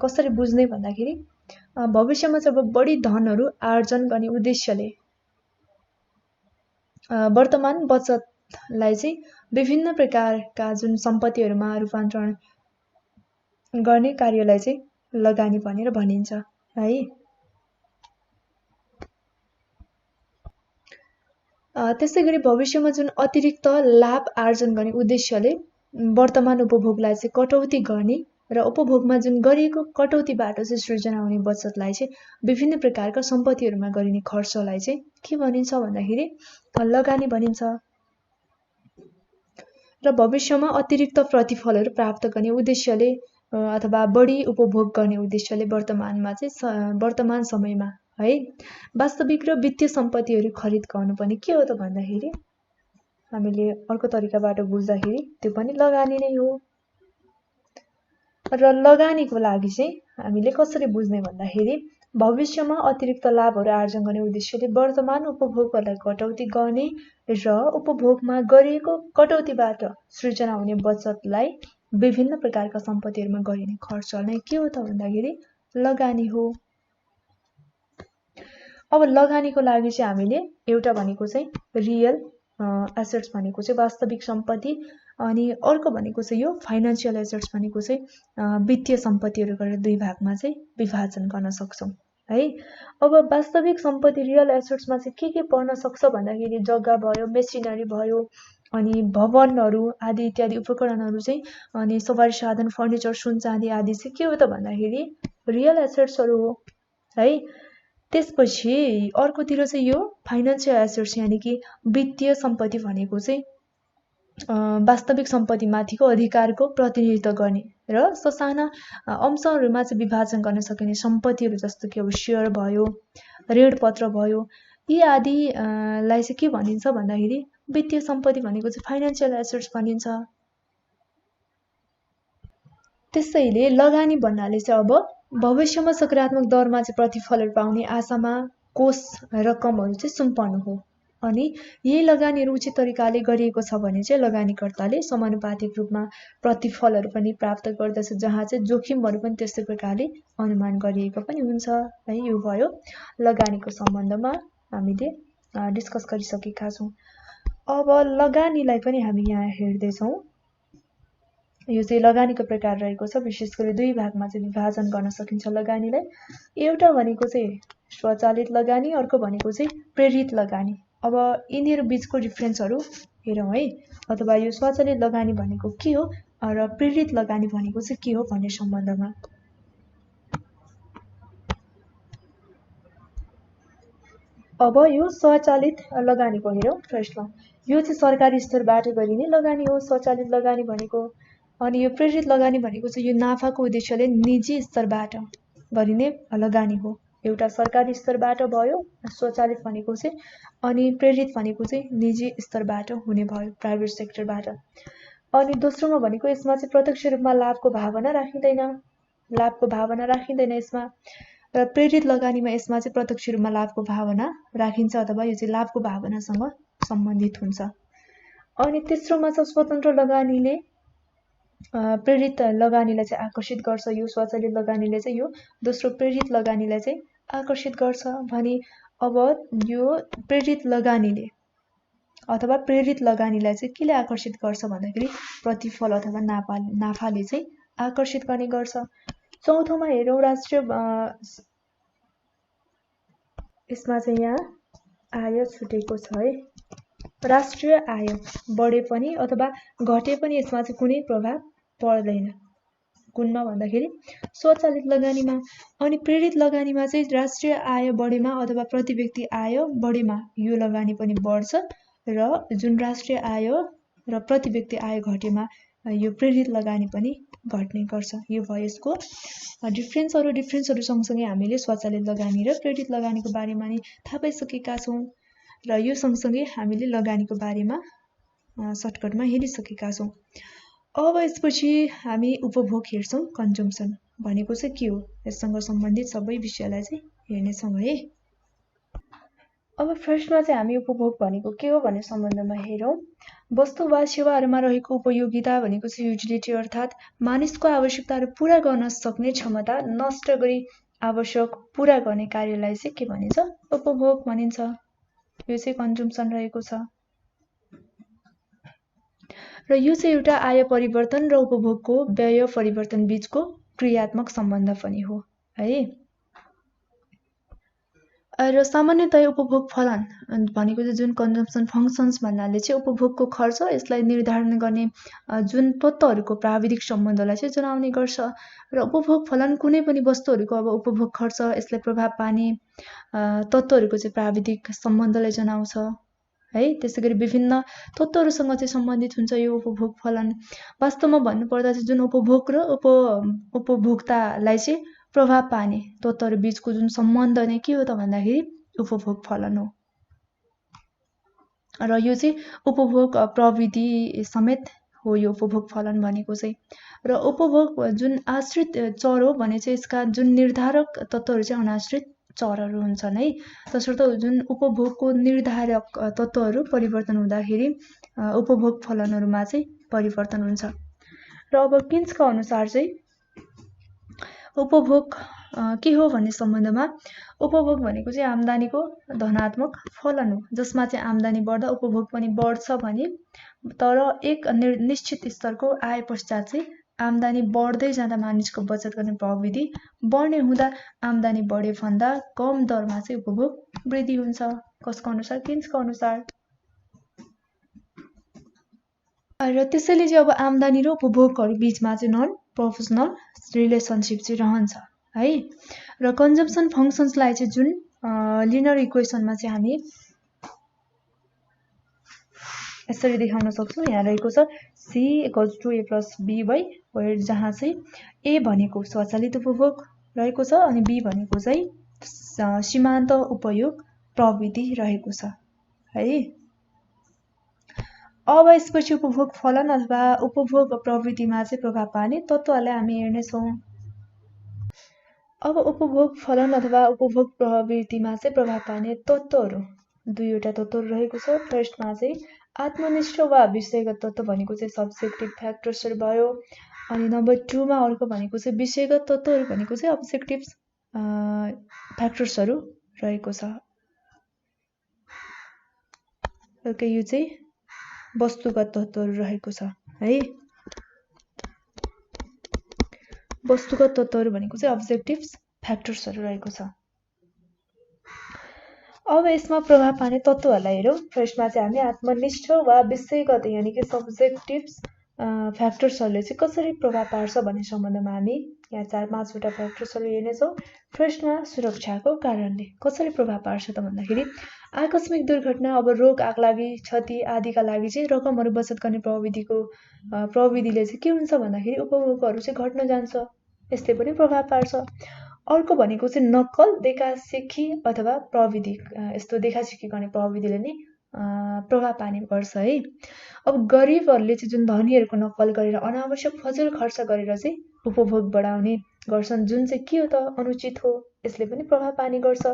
कसरी बुझ्ने भन्दाखेरि भविष्यमा चाहिँ अब बढी धनहरू आर्जन गर्ने उद्देश्यले वर्तमान बचतलाई चाहिँ विभिन्न प्रकारका जुन सम्पत्तिहरूमा रूपान्तरण गर्ने कार्यलाई चाहिँ लगानी भनेर भनिन्छ है। त्यसै गरी भविष्यमा जुन अतिरिक्त लाभ आर्जन गर्ने उद्देश्यले वर्तमान उपभोगलाई चाहिँ कटौती गर्ने र उपभोगमा जुन गरिएको कटौतीबाट चाहिँ सृजना हुने बचतलाई चाहिँ विभिन्न प्रकारका सम्पत्तिहरूमा गरिने खर्चलाई चाहिँ के भनिन्छ भन्दाखेरि लगानी भनिन्छ। र भविष्यमा अतिरिक्त प्रतिफलहरू प्राप्त गर्ने उद्देश्यले अथवा बढी उपभोग गर्ने उद्देश्यले वर्तमान समयमा है वास्तविक र वित्तीय सम्पत्तिहरू खरिद गर्नुपर्ने के हो त भन्दाखेरि हामीले अर्को तरिकाबाट बुझ्दाखेरि त्यो पनि लगानी नै हो। र लगानीको लागि चाहिँ हामीले कसरी बुझ्ने भन्दाखेरि भविष्यमा अतिरिक्त लाभहरू आर्जन गर्ने उद्देश्यले वर्तमान उपभोगलाई कटौती गर्ने र उपभोगमा गरिएको कटौतीबाट सृजना हुने बचतलाई विभिन्न प्रकारका सम्पत्तिहरूमा गरिने खर्च नै के हो त भन्दाखेरि लगानी हो। अब लगानीको लागि चाहिँ हामीले एउटा भनेको चाहिँ रियल एसेट्स भनेको चाहिँ वास्तविक सम्पत्ति, अनि अर्को भनेको चाहिँ यो फाइनान्शियल एसेट्स भनेको चाहिँ वित्तीय सम्पत्तिहरू गरेर दुई भागमा चाहिँ विभाजन गर्न सक्छौँ है। अब वास्तविक सम्पत्ति रियल एसेट्समा चाहिँ के पर्न सक्छ भन्दाखेरि जग्गा भयो, मेसिनरी भयो, अनि भवनहरू आदि इत्यादि उपकरणहरू चाहिँ, अनि सवारी साधन, फर्निचर, सुन चाँदी आदि चाहिँ के हो त भन्दाखेरि रियल एसेट्सहरू हो है। त्यसपछि अर्कोतिर चाहिँ यो फाइनान्शियल एसेट्स यानि कि वित्तीय सम्पत्ति भनेको चाहिँ वास्तविक सम्पत्ति माथिको अधिकारको प्रतिनिधित्व गर्ने र ससाना अंशहरूमा चाहिँ विभाजन गर्न सकिने सम्पत्तिहरू जस्तो कि अब शेयर भयो, ऋणपत्र भयो, यी आदिलाई चाहिँ के भनिन्छ भन्दाखेरि वित्तीय सम्पत्ति भनेको चाहिँ फाइनान्शियल एसेट्स भनिन्छ। त्यसैले लगानी भन्नाले चाहिँ अब भविष्यमा सकारात्मक दरमा चाहिँ प्रतिफलहरू पाउने आशामा कोष रकमहरू चाहिँ सुम्पनु हो, अनि यही लगानीहरू उचित तरिकाले गरिएको छ भने चाहिँ लगानीकर्ताले समानुपातिक रूपमा प्रतिफलहरू पनि प्राप्त गर्दछ, जहाँ चाहिँ जोखिमहरू पनि त्यस्तै प्रकारले अनुमान गरिएको पनि हुन्छ है। यो भयो लगानीको सम्बन्धमा हामीले डिस्कस गरिसकेका छौँ। अब लगानीलाई पनि हामी यहाँ हेर्दैछौँ। यो चाहिँ लगानीको प्रकार रहेको छ, विशेष गरी दुई भागमा चाहिँ विभाजन गर्न सकिन्छ लगानीलाई। एउटा भनेको चाहिँ स्वचालित लगानी, अर्को भनेको चाहिँ प्रेरित लगानी। अब यिनीहरू बीचको डिफ्रेन्सहरू हेरौँ है, अथवा यो स्वचालित लगानी भनेको के हो र प्रेरित लगानी भनेको चाहिँ के हो भन्ने सम्बन्धमा। अब यो स्वचालित लगानीको हेरौँ फर्स्टमा। यो चाहिँ सरकारी स्तरबाट गरिने लगानी हो स्वचालित लगानी भनेको। अनि यो प्रेरित लगानी भनेको चाहिँ यो नाफाको उद्देश्यले निजी स्तरबाट गरिने लगानी हो। एउटा सरकारी स्तरबाट भयो स्वचालित भनेको चाहिँ, अनि प्रेरित भनेको चाहिँ निजी स्तरबाट हुने भयो, प्राइभेट सेक्टरबाट। अनि दोस्रोमा भनेको यसमा चाहिँ प्रत्यक्ष रूपमा लाभको भावना राखिँदैन यसमा। र प्रेरित लगानीमा यसमा चाहिँ प्रत्यक्ष रूपमा लाभको भावना राखिन्छ अथवा यो चाहिँ लाभको भावनासँग सम्बन्धित हुन्छ। अनि तेस्रोमा चाहिँ स्वतन्त्र लगानीले प्रेरित लगानीलाई चाहिँ आकर्षित गर्छ। यो स्वचालित लगानीले चाहिँ यो दोस्रो प्रेरित लगानीलाई चाहिँ आकर्षित गर्छ भने अब यो प्रेरित लगानीले अथवा प्रेरित लगानीलाई चाहिँ केले आकर्षित गर्छ भन्दाखेरि प्रतिफल अथवा नाफाले चाहिँ आकर्षित गर्ने गर्छ। चौथोमा हेरौँ राष्ट्रिय यसमा चाहिँ यहाँ आय छुटेको छ है। राष्ट्रिय आय बढे पनि अथवा घटे पनि यसमा चाहिँ कुनै प्रभाव पर्दैन। कुनमा भन्दाखेरि स्वचालित लगानीमा। अनि प्रेरित लगानीमा चाहिँ राष्ट्रिय आय बढेमा अथवा प्रति व्यक्ति आय बढेमा यो लगानी पनि बढ्छ र जुन राष्ट्रिय आय र प्रति व्यक्ति आय घटेमा यो प्रेरित लगानी पनि घट्ने गर्छ। यो भयो यसको डिफ्रेन्सहरू सँगसँगै हामीले स्वचालित लगानी र प्रेरित लगानीको बारेमा नि थाहा पाइसकेका छौँ र यो सँगसँगै हामीले लगानीको बारेमा सर्टकटमा हेरिसकेका छौँ। अब यसपछि हामी उपभोग हेर्छौँ। कन्जम्सन भनेको चाहिँ के हो, यससँग सम्बन्धित सबै विषयलाई चाहिँ हेर्नेछौँ है। अब फर्स्टमा चाहिँ हामी उपभोग भनेको के हो भन्ने सम्बन्धमा हेरौँ। वस्तु वा सेवाहरूमा रहेको उपयोगिता भनेको चाहिँ युटिलिटी, अर्थात् मानिसको आवश्यकताहरू पूरा गर्न सक्ने क्षमता नष्ट गरी आवश्यक पूरा गर्ने कार्यलाई चाहिँ के भनिन्छ, उपभोग भनिन्छ। यो चाहिँ कन्जम्सन रहेको छ र यो चाहिँ एउटा आय परिवर्तन र उपभोगको व्यय परिवर्तन बीचको क्रियात्मक सम्बन्ध पनि हो है। र सामान्यतया उपभोग फलन भनेको चाहिँ जुन कन्जम्सन फङ्सन्स भन्नाले चाहिँ उपभोगको खर्च यसलाई निर्धारण गर्ने जुन तत्त्वहरूको प्राविधिक सम्बन्धलाई चाहिँ जनाउने गर्छ। र उपभोग फलन कुनै पनि वस्तुहरूको अब उपभोग खर्च यसलाई प्रभाव पार्ने तत्त्वहरूको चाहिँ प्राविधिक सम्बन्धलाई जनाउँछ है। त्यसैगरी विभिन्न तत्त्वहरूसँग चाहिँ सम्बन्धित हुन्छ यो उपभोग फलन। वास्तवमा भन्नुपर्दा चाहिँ जुन उपभोग र उपभोक्तालाई चाहिँ प्रभाव पार्ने तत्त्वहरू बीचको जुन सम्बन्ध नै के हो त भन्दाखेरि उपभोग फलन हो। र यो चाहिँ उपभोग प्रविधि समेत हो यो उपभोग फलन भनेको चाहिँ। र उपभोग जुन आश्रित चर हो भने चाहिँ यसका जुन निर्धारक तत्त्वहरू चाहिँ अनाश्रित चरहरू हुन्छन् है। तसर्थ जुन उपभोगको निर्धारक तत्त्वहरू परिवर्तन हुँदाखेरि उपभोग फलनहरूमा चाहिँ परिवर्तन हुन्छ। र अब किन्सका अनुसार चाहिँ उपभोग के हो भन्ने सम्बन्धमा उपभोग भनेको चाहिँ आम्दानीको धनात्मक फलन हो, जसमा चाहिँ आम्दानी बढ्दा उपभोग पनि बढ्छ भने तर एक निश्चित स्तरको आए पश्चात चाहिँ आम्दानी बढ्दै जाँदा मानिसको बचत गर्ने प्रविधि बढ्ने हुँदा आम्दानी बढे भन्दा कम दरमा चाहिँ उपभोग वृद्धि हुन्छ। कसको अनुसार, किन्सको अनुसार। र त्यसैले चाहिँ अब आम्दानी र उपभोगहरू बीचमा चाहिँ नन प्रोपोर्सनल रिलेसनसिप चाहिँ रहन्छ है। र कन्जम्सन फङ्सन्सलाई चाहिँ जुन लिनियर इक्वेसनमा चाहिँ हामी यसरी देखाउन सक्छौँ। यहाँ रहेको छ C = A + B by where जहाँ चाहिँ A भनेको स्वचालित उपभोग रहेको छ अनि B भनेको चाहिँ सीमान्त उपयोग प्रविधि रहेको छ है। अब यसपछि उपभोग फलन अथवा उपभोग प्रवृत्तिमा चाहिँ प्रभाव पार्ने तत्त्वहरूलाई हामी हेर्नेछौँ। अब उपभोग फलन अथवा उपभोग प्रवृत्तिमा चाहिँ प्रभाव पार्ने तत्त्वहरू दुईवटा तत्त्वहरू रहेको छ। फर्स्टमा चाहिँ आत्मनिष्ठ वा विषयगत तत्त्व भनेको चाहिँ सब्जेक्टिभ फ्याक्टर्सहरू भयो। अनि नम्बर 2 मा अर्को भनेको चाहिँ विषयगत तत्त्वहरू भनेको चाहिँ अब्जेक्टिभ फ्याक्टर्सहरू रहेको छ। ओके, यो चाहिँ वस्तुगत तत्त्वहरू रहेको छ है। वस्तुगत तत्त्वहरू भनेको चाहिँ अब्जेक्टिभ फ्याक्टर्सहरू रहेको छ। अब यसमा प्रभाव पार्ने तत्त्वहरूलाई हेरौँ। फर्स्टमा चाहिँ हामी आत्मनिष्ठ वा विषयगत यानि कि सब्जेक्टिभ फ्याक्टर्सहरूले चाहिँ कसरी प्रभाव पार्छ भन्ने सम्बन्धमा हामी यहाँ 4-5वटा फ्याक्टर्सहरू हेर्नेछौँ। फर्स्टमा सुरक्षाको कारणले कसरी प्रभाव पार्छ त भन्दाखेरि आकस्मिक दुर्घटना अब रोग आगलागी क्षति आदिका लागि चाहिँ रकमहरू बचत गर्ने प्रविधिले चाहिँ के हुन्छ भन्दाखेरि उपभोगहरू चाहिँ घट्न जान्छ, यसले पनि प्रभाव पार्छ। अर्को भनेको चाहिँ नक्कल देखासेखी अथवा प्रविधि, यस्तो देखासेखी गर्ने प्रविधिले नै प्रभाव पार्ने गर्छ है। अब गरिबहरूले चाहिँ जुन धनीहरूको नक्कल गरेर अनावश्यक फजुल खर्च गरेर चाहिँ उपभोग बढाउने गर्छन्, जुन चाहिँ के हो त अनुचित हो, यसले पनि प्रभाव पार्ने गर्छ।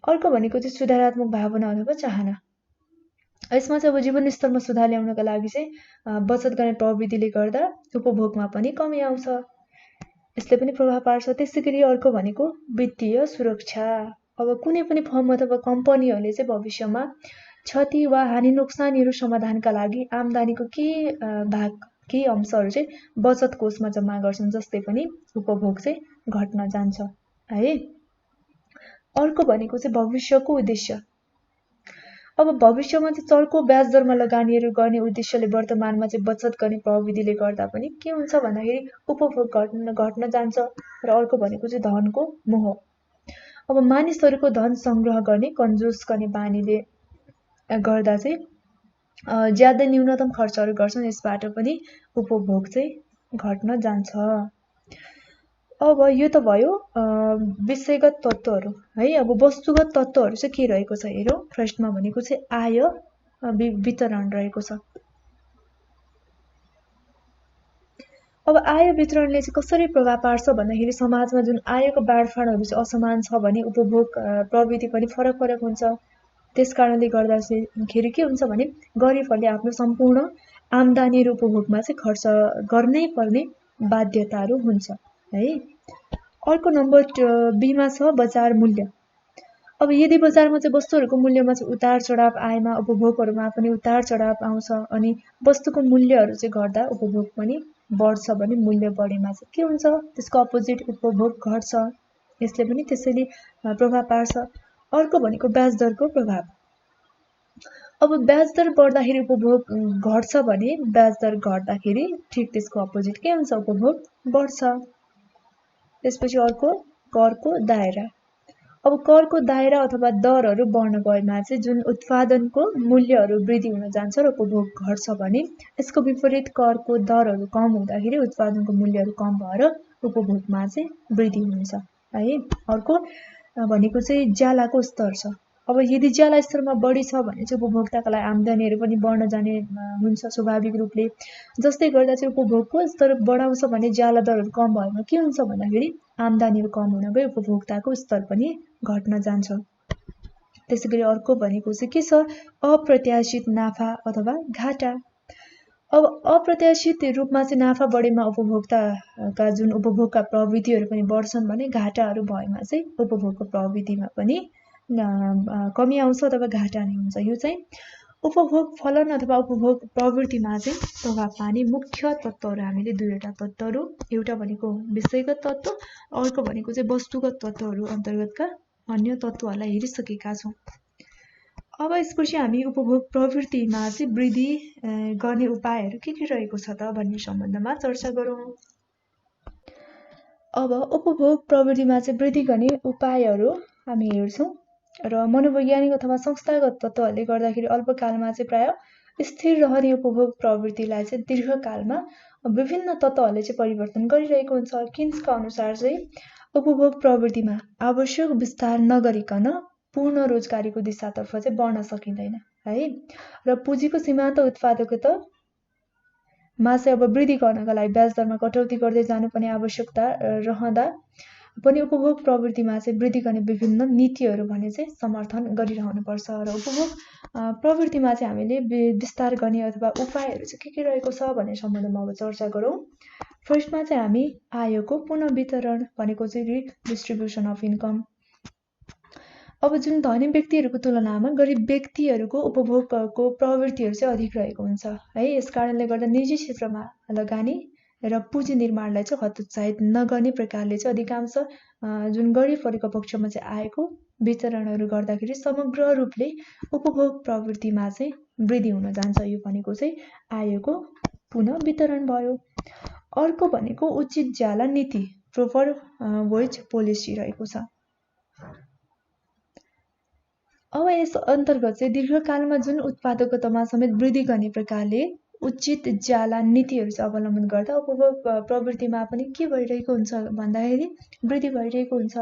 अर्को भनेको चाहिँ सुधारात्मक भावना अथवा चाहना, यसमा चाहिँ अब जीवनस्तरमा सुधार ल्याउनका लागि चाहिँ बचत गर्ने प्रविधिले गर्दा उपभोगमा पनि कमी आउँछ, यसले पनि प्रभाव पार्छ। त्यसैगरी अर्को भनेको वित्तीय सुरक्षा, अब कुनै पनि फर्म अथवा कम्पनीहरूले चाहिँ भविष्यमा क्षति वा हानि नोक्सानीहरू समाधानका लागि आम्दानीको केही अंशहरू चाहिँ बचत कोषमा जम्मा गर्छन्, जस्तै पनि उपभोग चाहिँ घट्न जान्छ है। अर्को भनेको चाहिँ भविष्यको उद्देश्य, अब भविष्यमा चाहिँ चर्को ब्याज दरमा लगानीहरू गर्ने उद्देश्यले वर्तमानमा चाहिँ बचत गर्ने प्रविधिले गर्दा पनि के हुन्छ भन्दाखेरि उपभोग घट्न जान्छ। र अर्को भनेको चाहिँ धनको मोह, अब मानिसहरूको धन संग्रह गर्ने कन्जुस गर्ने बानीले गर्दा चाहिँ ज्यादै न्यूनतम खर्चहरू गर्छन्, यसबाट पनि उपभोग चाहिँ घट्न जान्छ। अब यो त भयो विषयगत तत्त्वहरू है। अब वस्तुगत तत्त्वहरू चाहिँ के रहेको छ हेरौँ। फर्स्टमा भनेको चाहिँ आय वितरण रहेको छ। अब आय वितरणले चाहिँ कसरी प्रभाव पार्छ भन्दाखेरि समाजमा जुन आयको बाँडफाँडहरू चाहिँ असमान छ भने उपभोग प्रवृत्ति पनि फरक फरक हुन्छ। त्यस कारणले गर्दाखेरि के हुन्छ भने गरिबहरूले आफ्नो सम्पूर्ण आम्दानी र उपभोगमा चाहिँ खर्च गर्नै पर्ने बाध्यताहरू हुन्छ है। अर्को नम्बर बीमा छ बजार मूल्य। अब यदि बजारमा चाहिँ वस्तुहरूको मूल्यमा चाहिँ उतार चढाव आएमा उपभोगहरूमा पनि उतार चढाव आउँछ अनि वस्तुको मूल्यहरू चाहिँ घट्दा उपभोग पनि बढ्छ भने मूल्य बढेमा चाहिँ के हुन्छ, त्यसको अपोजिट उपभोग घट्छ, यसले पनि त्यसैले प्रभाव पार्छ। अर्को भनेको ब्याज दरको प्रभाव। अब ब्याज दर बढ्दाखेरि उपभोग घट्छ भने ब्याज दर घट्दाखेरि ठिक त्यसको अपोजिट के हुन्छ, उपभोग बढ्छ। त्यसपछि अर्को करको दायरा। अब करको दायरा अथवा दरहरू बढ्न गएमा चाहिँ जुन उत्पादनको मूल्यहरू वृद्धि हुन जान्छ र उपभोग घट्छ भने यसको विपरीत करको दरहरू कम हुँदाखेरि उत्पादनको मूल्यहरू कम भएर उपभोगमा चाहिँ वृद्धि हुन्छ है। अर्को भनेको चाहिँ ज्यालाको स्तर छ। अब यदि ज्याला स्तरमा बढी छ भने चाहिँ उपभोक्ताका लागि आम्दानीहरू पनि बढ्न जाने हुन्छ स्वाभाविक रूपले। जस्तै गर्दा चाहिँ उपभोगको स्तर बढाउँछ भने ज्याला दरहरू कम भएमा के हुन्छ भन्दाखेरि आम्दानीहरू कम हुन गए उपभोक्ताको स्तर पनि घट्न जान्छ। त्यसैगरी अर्को भनेको चाहिँ के छ, अप्रत्याशित नाफा अथवा घाटा। अब अप्रत्याशित रूपमा चाहिँ नाफा बढेमा उपभोक्ताका जुन उपभोगका प्रवृत्तिहरू पनि बढ्छन् भने घाटाहरू भएमा चाहिँ उपभोगको प्रवृत्तिमा पनि कमी आउँछ अथवा घाटा नै हुन्छ। यो चाहिँ उपभोग फलन अथवा उपभोग प्रवृत्तिमा चाहिँ प्रभाव पार्ने मुख्य तत्त्वहरू हामीले दुईवटा तत्त्वहरू, एउटा भनेको विषयगत तत्त्व, अर्को भनेको चाहिँ वस्तुगत तत्त्वहरू अन्तर्गतका अन्य तत्त्वहरूलाई हेरिसकेका छौँ। अब यसपछि हामी उपभोग प्रवृत्तिमा चाहिँ वृद्धि गर्ने उपायहरू के रहेको छ त भन्ने सम्बन्धमा चर्चा गरौँ। अब उपभोग प्रवृत्तिमा चाहिँ वृद्धि गर्ने उपायहरू हामी हेर्छौँ र मनोवैज्ञानिक अथवा संस्थागत तत्त्वहरूले गर्दाखेरि अल्पकालमा चाहिँ प्राय स्थिर रहने उपभोग प्रवृत्तिलाई चाहिँ दीर्घकालमा विभिन्न तत्त्वहरूले चाहिँ परिवर्तन गरिरहेको हुन्छ। किन्सका अनुसार चाहिँ उपभोग प्रवृत्तिमा आवश्यक विस्तार नगरिकन पूर्ण रोजगारीको दिशातर्फ चाहिँ बढ्न सकिँदैन है। र पुँजीको सीमान्त उत्पादकतामा चाहिँ अब वृद्धि गर्नका लागि ब्याज दरमा कटौती गर्दै जानुपर्ने आवश्यकता रहँदा पनि उपभोग प्रवृत्तिमा चाहिँ वृद्धि गर्ने विभिन्न नीतिहरू भने चाहिँ समर्थन गरिरहनुपर्छ। र उपभोग प्रवृत्तिमा चाहिँ हामीले विस्तार गर्ने अथवा उपायहरू चाहिँ के रहेको छ भन्ने सम्बन्धमा अब चर्चा गरौँ। फर्स्टमा चाहिँ हामी आयको पुनः वितरण भनेको चाहिँ रिडिस्ट्रिब्युसन अफ इन्कम। अब जुन धनी व्यक्तिहरूको तुलनामा गरिब व्यक्तिहरूको उपभोगको प्रवृत्तिहरू चाहिँ अधिक रहेको हुन्छ है। यस कारणले गर्दा निजी क्षेत्रमा लगानी र पुँजी निर्माणलाई चाहिँ हतोत्साहित नगर्ने प्रकारले चाहिँ अधिकांश जुन गरिबहरूको पक्षमा चाहिँ आएको वितरणहरू गर्दाखेरि समग्र रूपले उपभोग प्रवृत्तिमा चाहिँ वृद्धि हुन जान्छ। यो भनेको चाहिँ आयको पुनः वितरण भयो। अर्को भनेको उचित ज्याला नीति। प्रोपर वेज पोलिसी रहेको छ। अब यस अन्तर्गत चाहिँ दीर्घकालमा जुन उत्पादकतामा समेत वृद्धि गर्ने प्रकारले उचित ज्याला नीतिहरू चाहिँ अवलम्बन गर्दा उपभोग प्रवृत्तिमा पनि के भइरहेको हुन्छ भन्दाखेरि वृद्धि भइरहेको हुन्छ।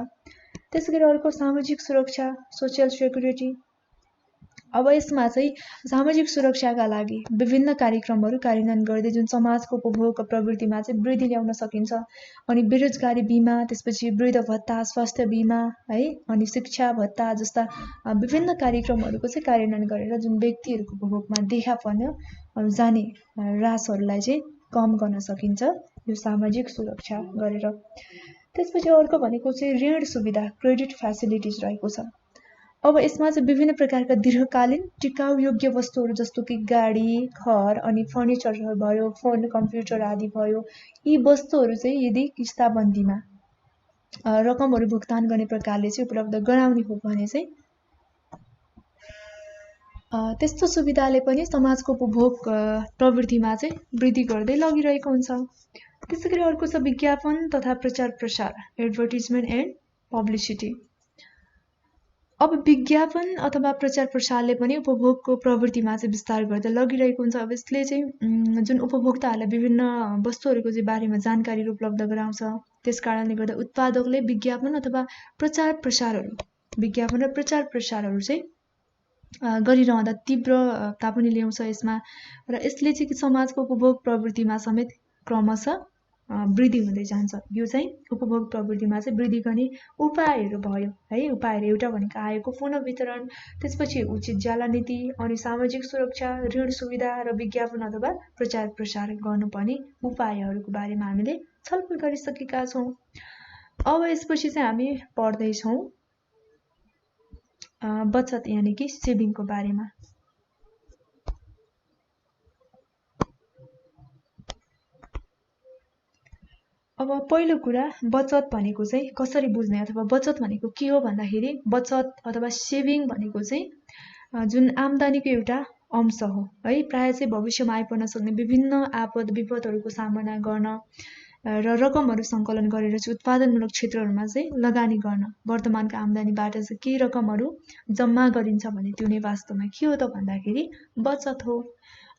त्यसैगरी अर्को सामाजिक सुरक्षा, सोसियल सेक्युरिटी। अब यसमा चाहिँ सामाजिक सुरक्षाका लागि विभिन्न कार्यक्रमहरू कार्यान्वयन गर्दै जुन समाजको उपभोग प्रवृत्तिमा चाहिँ वृद्धि ल्याउन सकिन्छ। अनि बेरोजगारी बिमा, त्यसपछि वृद्ध भत्ता, स्वास्थ्य बिमा है, अनि शिक्षा भत्ता जस्ता विभिन्न कार्यक्रमहरूको चाहिँ कार्यान्वयन गरेर जुन व्यक्तिहरूको उपभोगमा देखा पर्न जाने ह्रासहरूलाई चाहिँ कम गर्न सकिन्छ यो सामाजिक सुरक्षा गरेर। त्यसपछि अर्को भनेको चाहिँ ऋण सुविधा, क्रेडिट फेसिलिटिज रहेको छ। अब यसमा चाहिँ विभिन्न प्रकारका दीर्घकालीन टिकाउ योग्य वस्तुहरू जस्तो कि गाडी, घर अनि फर्निचरहरू भयो, फोन, कम्प्युटर आदि भयो, यी वस्तुहरू चाहिँ यदि किस्ताबन्दीमा रकमहरू भुक्तान गर्ने प्रकारले चाहिँ उपलब्ध गराउने हो भने चाहिँ त्यस्तो सुविधाले पनि समाजको उपभोग प्रवृत्तिमा चाहिँ वृद्धि गर्दै लगिरहेको हुन्छ। त्यसैगरी अर्को छ विज्ञापन तथा प्रचार प्रसार, एडभर्टिजमेन्ट एन्ड पब्लिसिटी। अब विज्ञापन अथवा प्रचार प्रसारले पनि उपभोगको प्रवृत्तिमा चाहिँ विस्तार गर्दै लगिरहेको हुन्छ। अब यसले चाहिँ जुन उपभोक्ताहरूलाई विभिन्न वस्तुहरूको चाहिँ बारेमा जानकारीहरू उपलब्ध गराउँछ। त्यस कारणले गर्दा उत्पादकले विज्ञापन अथवा प्रचार प्रसारहरू चाहिँ गरिरहँदा तीव्रता पनि ल्याउँछ यसमा, र यसले चाहिँ समाजको उपभोग प्रवृत्तिमा समेत क्रमशः वृद्धि हुँदै जान्छ। यो चाहिँ उपभोग प्रवृत्तिमा चाहिँ वृद्धि गर्ने उपायहरू भयो है। उपायहरू एउटा भनेको आयको पुनः वितरण, त्यसपछि उचित ज्याला नीति, अनि सामाजिक सुरक्षा, ऋण सुविधा र विज्ञापन अथवा प्रचार प्रसार गर्नुपर्ने उपायहरूको बारेमा हामीले छलफल गरिसकेका छौँ। अब यसपछि चाहिँ हामी पढ्दैछौँ बचत यानि कि सेभिङको बारेमा। अब पहिलो कुरा बचत भनेको चाहिँ कसरी बुझ्ने अथवा बचत भनेको के हो भन्दाखेरि बचत अथवा सेभिङ भनेको चाहिँ जुन आम्दानीको एउटा अंश हो है। प्राय चाहिँ भविष्यमा आइपर्न सक्ने विभिन्न आपद विपदहरूको सामना गर्न र रकमहरू सङ्कलन गरेर चाहिँ उत्पादनमूलक क्षेत्रहरूमा चाहिँ लगानी गर्न वर्तमानको आम्दानीबाट चाहिँ केही रकमहरू जम्मा गरिन्छ भने त्यो नै वास्तवमा के हो त भन्दाखेरि बचत हो।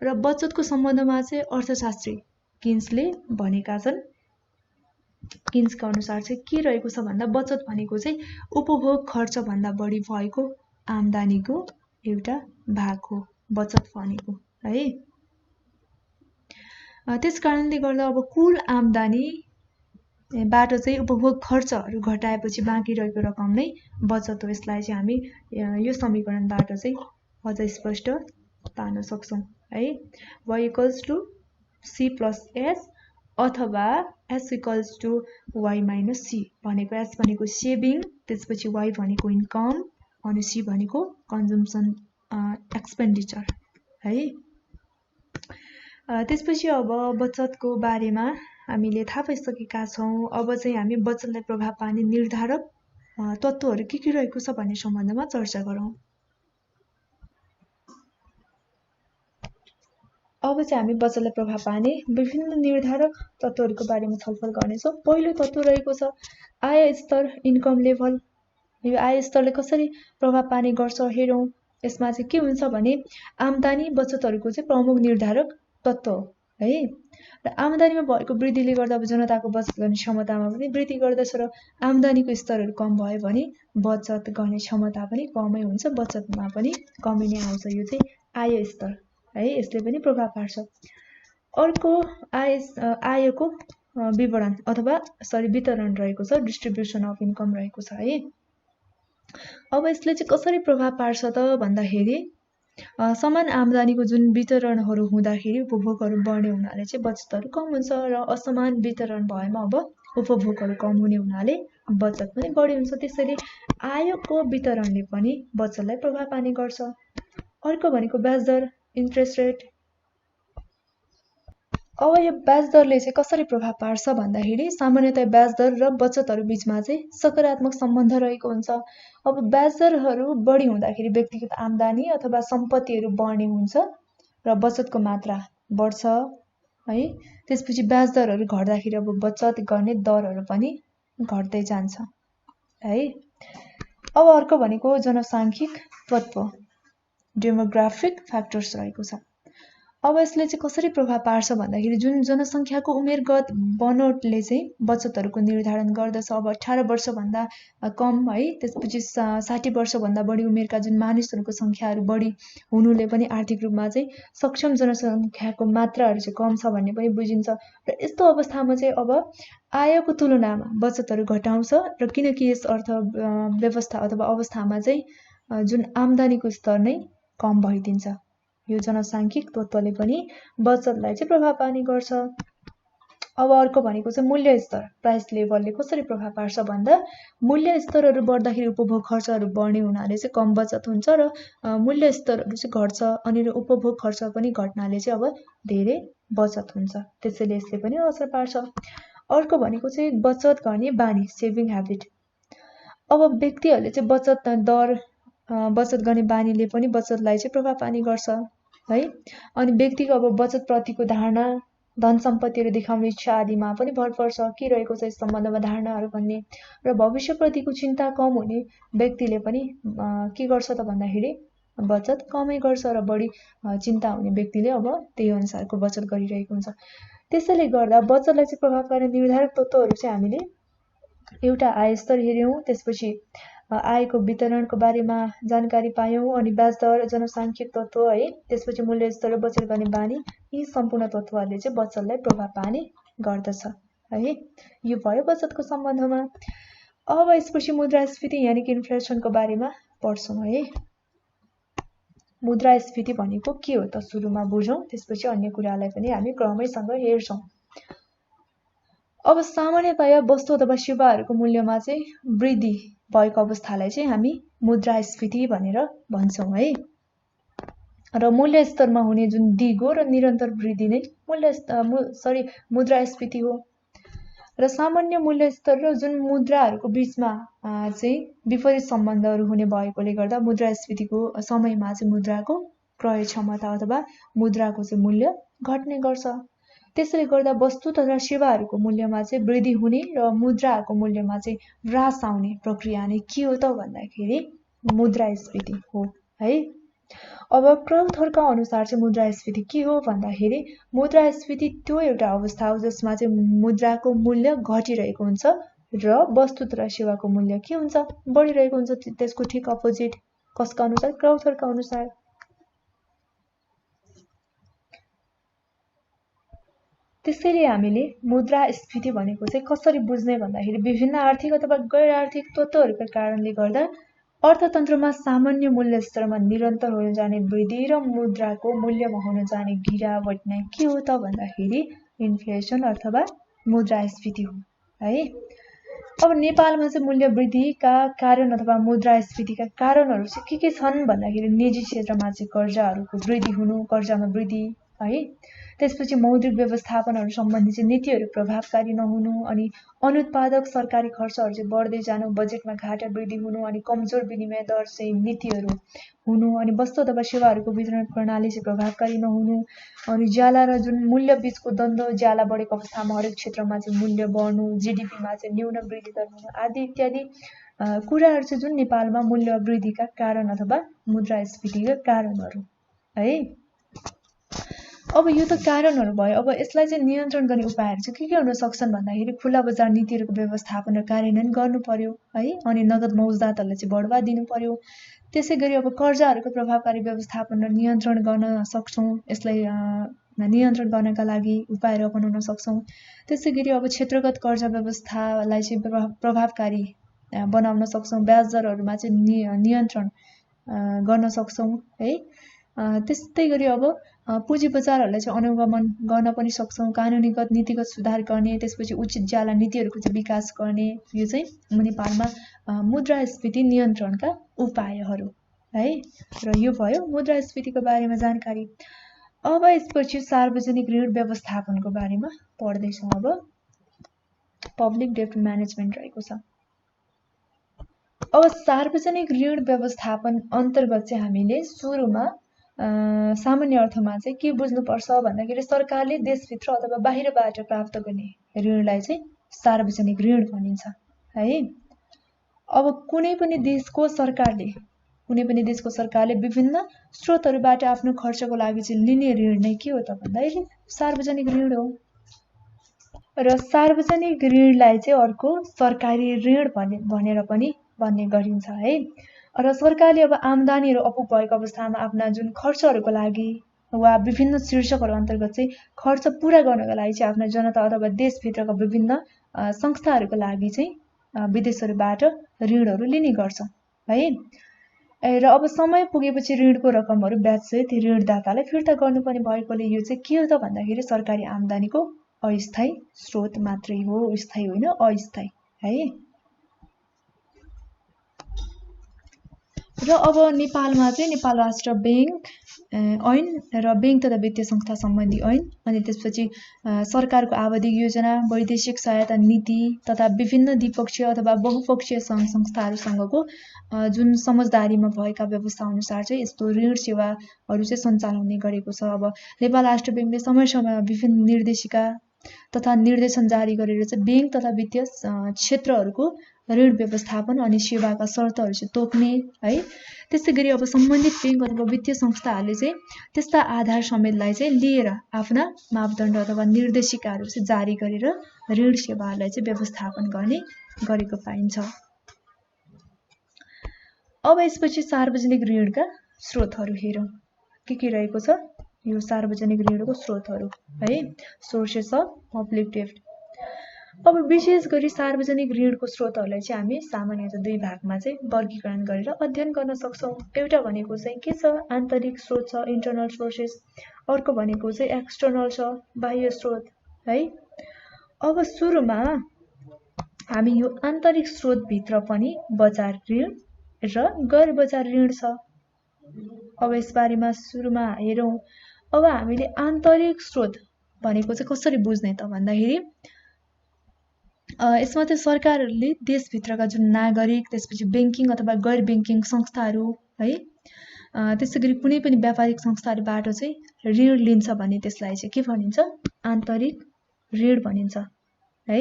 र बचतको सम्बन्धमा चाहिँ अर्थशास्त्री किन्सले भनेका छन्, किन्सका अनुसार चाहिँ के रहेको छ भन्दा बचत भनेको चाहिँ उपभोग खर्च भन्दा बढी भएको आम्दानीको एउटा भाग हो बचत भनेको है। त्यस कारणले गर्दा अब कुल आम्दानीबाट चाहिँ उपभोग खर्चहरू घटाएपछि बाँकी रहेको रकम नै बचत हो। यसलाई चाहिँ हामी यो समीकरणबाट चाहिँ अझ स्पष्ट पार्न सक्छौँ है। y = c + s अथवा s = y - c भनेको s भनेको सेभिङ, त्यसपछि y भनेको इन्कम अनि c भनेको कन्जम्सन एक्सपेन्डिचर है। त्यसपछि अब बचतको बारेमा हामीले थाहा पाइसकेका छौँ। अब चाहिँ हामी बचतलाई प्रभाव पार्ने निर्धारक तत्त्वहरू के रहेको छ भन्ने सम्बन्धमा चर्चा गरौँ। अब चाहिँ हामी बचतलाई प्रभाव पार्ने विभिन्न निर्धारक तत्त्वहरूको बारेमा छलफल गर्नेछौँ। पहिलो तत्त्व रहेको छ आय स्तर, इन्कम लेभल। यो आय स्तरले कसरी प्रभाव पार्ने गर्छ हेरौँ। यसमा चाहिँ के हुन्छ भने आम्दानी बचतहरूको चाहिँ प्रमुख निर्धारक तत्त्व हो है। र आम्दानीमा भएको वृद्धिले गर्दा अब जनताको बचत गर्ने क्षमतामा पनि वृद्धि गर्दछ र आम्दानीको स्तरहरू कम भयो भने बचत गर्ने क्षमता पनि कमै हुन्छ, बचतमा पनि कमी नै आउँछ। यो चाहिँ आय स्तर है, यसले पनि प्रभाव पार्छ। अर्को आयको विवरण अथवा वितरण रहेको छ, डिस्ट्रिब्युसन अफ इन्कम रहेको छ है। अब यसले चाहिँ कसरी प्रभाव पार्छ त भन्दाखेरि समान आम्दानीको जुन वितरणहरू हुँदाखेरि उपभोगहरू बढ्ने हुनाले चाहिँ बचतहरू कम हुन्छ र असमान वितरण भएमा अब उपभोगहरू कम हुने हुनाले बचत पनि बढी हुन्छ। त्यसैले आयको वितरणले पनि बचतलाई प्रभाव पार्ने गर्छ। अर्को भनेको ब्याज दर, इन्ट्रेस्ट रेट। अब यो ब्याज दरले चाहिँ कसरी प्रभाव पार्छ भन्दाखेरि सामान्यतया ब्याज दर र बचतहरू बीचमा चाहिँ सकारात्मक सम्बन्ध रहेको हुन्छ। अब ब्याज दरहरू बढी हुँदाखेरि व्यक्तिगत आम्दानी अथवा सम्पत्तिहरू बढ्ने हुन्छ र बचतको मात्रा बढ्छ है। त्यसपछि ब्याज दरहरू घट्दाखेरि अब बचत गर्ने दरहरू पनि घट्दै जान्छ है। अब अर्को भनेको जनसाङ्ख्यिक तत्त्व डेमोग्राफिक फ्याक्टर्स रहेको छ। अब यसले चाहिँ कसरी प्रभाव पार्छ भन्दाखेरि जुन जनसङ्ख्याको उमेरगत बनोटले चाहिँ बचतहरूको निर्धारण गर्दछ। अब 18 वर्षभन्दा कम है, त्यसपछि 60 वर्षभन्दा बढी उमेरका जुन मानिसहरूको सङ्ख्याहरू बढी हुनुले पनि आर्थिक रूपमा चाहिँ सक्षम जनसङ्ख्याको मात्राहरू चाहिँ कम छ भन्ने पनि बुझिन्छ। र यस्तो अवस्थामा चाहिँ अब आयको तुलनामा बचतहरू घटाउँछ र किनकि यस अर्थ व्यवस्था अथवा अवस्थामा चाहिँ जुन आम्दानीको स्तर नै कम भइदिन्छ। यो जनसाङ्ख्यिक तत्त्वले पनि बचतलाई चाहिँ प्रभाव पार्ने गर्छ। अब अर्को भनेको चाहिँ मूल्य स्तर प्राइस लेभलले कसरी प्रभाव पार्छ भन्दा मूल्य स्तरहरू बढ्दाखेरि उपभोग खर्चहरू बढ्ने हुनाले चाहिँ कम बचत हुन्छ र मूल्य स्तरहरू चाहिँ घट्छ अनि उपभोग खर्च पनि घट्नाले चाहिँ अब धेरै बचत हुन्छ। त्यसैले यसले पनि असर पार्छ। अर्को भनेको चाहिँ बचत गर्ने बानी सेभिङ ह्याबिट। अब व्यक्तिहरूले चाहिँ बचत गर्ने बानीले पनि बचतलाई चाहिँ प्रभाव पार्ने गर्छ है। अनि व्यक्तिको अब बचत प्रतिको धारणा धन सम्पत्तिहरू देखाउने इच्छा आदिमा पनि भर पर्छ के रहेको छ यस सम्बन्धमा धारणाहरू भन्ने। र भविष्यप्रतिको चिन्ता कम हुने व्यक्तिले पनि के गर्छ त भन्दाखेरि बचत कमै गर्छ र बढी चिन्ता हुने व्यक्तिले अब त्यही अनुसारको बचत गरिरहेको हुन्छ। त्यसैले गर्दा बचतलाई चाहिँ प्रभाव पार्ने निर्धारक तत्त्वहरू चाहिँ हामीले एउटा आय स्तर हेऱ्यौँ, त्यसपछि आयको वितरणको बारेमा जानकारी पायौँ, अनि ब्याज दर जनसाङ्ख्यिक तत्त्व है, त्यसपछि मूल्य स्तर र बचत गर्ने बानी, यी सम्पूर्ण तत्त्वहरूले चाहिँ बचतलाई प्रभाव पार्ने गर्दछ है। यो भयो बचतको सम्बन्धमा। अब यसपछि मुद्रास्फीति यानि कि इन्फ्लेसनको बारेमा पढ्छौँ है। मुद्रास्फीति भनेको के हो त सुरुमा बुझौँ, त्यसपछि अन्य कुरालाई पनि हामी क्रमैसँग हेर्छौँ। अब सामान्यतया वस्तु अथवा सेवाहरूको मूल्यमा चाहिँ वृद्धि भएको अवस्थालाई चाहिँ हामी मुद्रास्फीति भनेर भन्छौँ है। र मूल्य स्तरमा हुने जुन दिगो र निरन्तर वृद्धि नै मुद्रास्फीति हो। र सामान्य मूल्य स्तर र जुन मुद्राहरूको बीचमा चाहिँ विपरीत सम्बन्धहरू हुने भएकोले गर्दा मुद्रास्फीतिको समयमा चाहिँ मुद्राको क्रय क्षमता अथवा मुद्राको चाहिँ मूल्य घट्ने गर्छ। त्यसैले गर्दा वस्तु तथा सेवाहरूको मूल्यमा चाहिँ वृद्धि हुने र मुद्राको मूल्यमा चाहिँ ह्रास आउने प्रक्रिया नै के हो त भन्दाखेरि मुद्रास्फीति हो है। अब क्रौथरका अनुसार चाहिँ मुद्रास्फीति के हो भन्दाखेरि मुद्रास्फीति त्यो एउटा अवस्था हो जसमा चाहिँ मुद्राको मूल्य घटिरहेको हुन्छ र वस्तु तथा सेवाको मूल्य के हुन्छ बढिरहेको हुन्छ। त्यसको ठिक अपोजिट कसका अनुसार क्रौथरका अनुसार। त्यसैले हामीले मुद्रास्फीति भनेको चाहिँ कसरी बुझ्ने भन्दाखेरि विभिन्न आर्थिक अथवा गैर आर्थिक तत्त्वहरूका कारणले गर्दा अर्थतन्त्रमा सामान्य मूल्य स्तरमा निरन्तर हुन जाने वृद्धि र मुद्राको मूल्यमा हुन जाने गिरावट नै के हो त भन्दाखेरि इन्फ्लेसन अथवा मुद्रास्फीति हो है। अब नेपालमा चाहिँ मूल्य वृद्धिका कारण अथवा मुद्रास्फीतिका कारणहरू चाहिँ के छन् भन्दाखेरि निजी क्षेत्रमा चाहिँ कर्जाहरूको वृद्धि हुनु, कर्जामा वृद्धि है, त्यसपछि मौद्रिक व्यवस्थापनहरू सम्बन्धी चाहिँ नीतिहरू प्रभावकारी नहुनु, अनि अनुत्पादक सरकारी खर्चहरू चाहिँ बढ्दै जानु, बजेटमा घाटा वृद्धि हुनु, अनि कमजोर विनिमय दर चाहिँ नीतिहरू हुनु, अनि वस्तु अथवा सेवाहरूको वितरण प्रणाली चाहिँ प्रभावकारी नहुनु, अनि ज्याला र जुन मूल्य बीचको द्वन्द्व ज्याला बढेको अवस्थामा हरेक क्षेत्रमा चाहिँ मूल्य बढ्नु, जिडिपीमा चाहिँ न्यून वृद्धि दर हुनु आदि इत्यादि कुराहरू चाहिँ जुन नेपालमा मूल्य वृद्धिका कारण अथवा मुद्रास्फीतिका कारणहरू है। अब यो त कारणहरू भयो। अब यसलाई चाहिँ नियन्त्रण गर्ने उपायहरू चाहिँ के हुन सक्छन् भन्दाखेरि खुला बजार नीतिहरूको व्यवस्थापन र कार्यान्वयन गर्नु पर्यो है, अनि नगद मौजदातहरूलाई चाहिँ बढावा दिनु पर्यो। त्यसै गरी अब कर्जाहरूको प्रभावकारी व्यवस्थापन र नियन्त्रण गर्न सक्छौँ, यसलाई नियन्त्रण गर्नका लागि उपायहरू अपनाउन सक्छौँ। त्यसै गरी अब क्षेत्रगत कर्जा व्यवस्थालाई चाहिँ प्रभावकारी बनाउन सक्छौँ, ब्याज दरहरूमा चाहिँ नियन्त्रण गर्न सक्छौँ है। त्यस्तै गरी अब पुँजी बजारहरूलाई चाहिँ अनुगमन गर्न पनि सक्छौँ, कानुनीगत नीतिगत सुधार गर्ने, त्यसपछि उचित ज्याला नीतिहरूको चाहिँ विकास गर्ने। यो चाहिँ नेपालमा मुद्रास्फीति नियन्त्रणका उपायहरू है। र यो भयो मुद्रास्फीतिको बारेमा जानकारी। अब यसपछि सार्वजनिक ऋण व्यवस्थापनको बारेमा पढ्दैछौँ। अब पब्लिक डेब्ट म्यानेजमेन्ट रहेको छ। अब सार्वजनिक ऋण व्यवस्थापन अन्तर्गत चाहिँ हामीले सुरुमा सामान्य अर्थमा चाहिँ के बुझ्नुपर्छ भन्दाखेरि सरकारले देशभित्र अथवा बाहिरबाट प्राप्त गर्ने ऋणलाई चाहिँ सार्वजनिक ऋण भनिन्छ है। अब कुनै पनि देशको सरकारले विभिन्न स्रोतहरूबाट आफ्नो खर्चको लागि चाहिँ लिने ऋण नै के हो त भन्दाखेरि सार्वजनिक ऋण हो। र सार्वजनिक ऋणलाई चाहिँ अर्को सरकारी ऋण भनेर पनि भन्ने गरिन्छ है। र सरकारले अब आम्दानीहरू अपुग भएको अवस्थामा आफ्ना जुन खर्चहरूको लागि वा विभिन्न शीर्षकहरू अन्तर्गत चाहिँ खर्च पूरा गर्नका लागि चाहिँ आफ्ना जनता अथवा देशभित्रका विभिन्न संस्थाहरूको लागि चाहिँ विदेशहरूबाट ऋणहरू लिने गर्छ है। र अब समय पुगेपछि ऋणको रकमहरू ब्याजसहित ऋणदातालाई फिर्ता गर्नुपर्ने भएकोले यो चाहिँ के हो त भन्दाखेरि सरकारी आम्दानीको अस्थायी स्रोत मात्रै हो, स्थायी होइन, अस्थायी है। र अब नेपालमा चाहिँ नेपाल राष्ट्र बैंक ऐन र बैंक तथा वित्तीय संस्था सम्बन्धी ऐन, अनि त्यसपछि सरकारको आवधिक योजना, वैदेशिक सहायता नीति तथा विभिन्न द्विपक्षीय अथवा बहुपक्षीय सङ्घ संस्थाहरूसँगको जुन समझदारीमा भएका व्यवस्था अनुसार चाहिँ यस्तो ऋण सेवाहरू चाहिँ सञ्चालन हुने गरेको छ। अब नेपाल राष्ट्र बैंकले समय समयमा विभिन्न निर्देशिका तथा निर्देशन जारी गरेर चाहिँ बैंक तथा वित्तीय क्षेत्रहरूको ऋण व्यवस्थापन अनि सेवाका शर्तहरू चाहिँ तोक्ने है। त्यसै गरी अब सम्बन्धित बैंक अथवा वित्तीय संस्थाहरूले चाहिँ त्यस्ता आधार समेतलाई चाहिँ लिएर आफ्ना मापदण्ड अथवा निर्देशिकाहरू चाहिँ जारी गरेर ऋण सेवाहरूलाई चाहिँ व्यवस्थापन गर्ने गरेको पाइन्छ। अब यसपछि सार्वजनिक ऋणका स्रोतहरू हेरौँ के रहेको छ। यो सार्वजनिक ऋणको स्रोतहरू है, सोर्सेस अफ पब्लिक डेब्ट। अब विशेष गरी सार्वजनिक ऋणको स्रोतहरूलाई चाहिँ हामी सामान्यतः दुई भागमा चाहिँ वर्गीकरण गरेर अध्ययन गर्न सक्छौँ। एउटा भनेको चाहिँ के छ, आन्तरिक स्रोत छ, इन्टरनल सोर्सेस। अर्को भनेको चाहिँ एक्सटर्नल छ, बाह्य स्रोत है। अब सुरुमा हामी यो आन्तरिक स्रोतभित्र पनि बजार ऋण र गैर बजार ऋण छ। अब यसबारेमा सुरुमा हेरौँ। अब हामीले आन्तरिक स्रोत भनेको चाहिँ कसरी बुझ्ने त भन्दाखेरि यसमा चाहिँ सरकारले देशभित्रका जुन नागरिक, त्यसपछि बैंकिङ अथवा गैर बैंकिङ संस्थाहरू है, त्यसै गरी कुनै पनि व्यापारिक संस्थाहरूबाट चाहिँ ऋण लिन्छ भने त्यसलाई चाहिँ के भनिन्छ, आन्तरिक ऋण भनिन्छ है।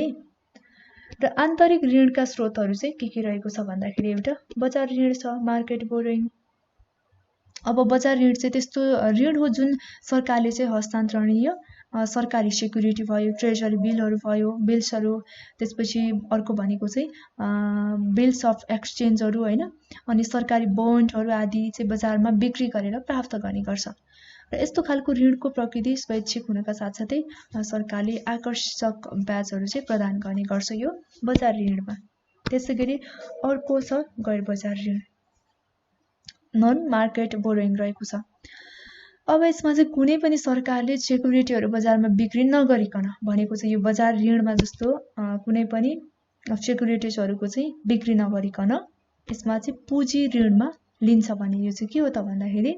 र आन्तरिक ऋणका स्रोतहरू चाहिँ के रहेको छ भन्दाखेरि एउटा बजार ऋण छ, मार्केट बोरोइङ। अब बजार ऋण चाहिँ त्यस्तो ऋण हो जुन सरकारले चाहिँ हस्तान्तरणीय सरकारी सेक्युरिटी भयो, ट्रेजरी बिलहरू भयो, बिल्सहरू, त्यसपछि अर्को भनेको चाहिँ बिल्स अफ एक्सचेन्जहरू होइन, अनि सरकारी बोन्डहरू आदि चाहिँ बजारमा बिक्री गरेर प्राप्त गर्ने गर्छ। र यस्तो खालको ऋणको प्रकृति स्वैच्छिक हुनका साथसाथै सरकारले आकर्षक ब्याजहरू चाहिँ प्रदान गर्ने गर्छ यो बजार ऋणमा। त्यसै गरी अर्को छ गैर बजार ऋण, नन मार्केट बोरोइङ रहेको छ। अब यसमा चाहिँ कुनै पनि सरकारले सेक्युरिटीहरू बजारमा बिक्री नगरिकन भनेको चाहिँ यो बजार ऋणमा जस्तो कुनै पनि सेक्युरिटिजहरूको चाहिँ बिक्री नगरिकन यसमा चाहिँ पुँजी ऋणमा लिन्छ भने यो चाहिँ के हो त भन्दाखेरि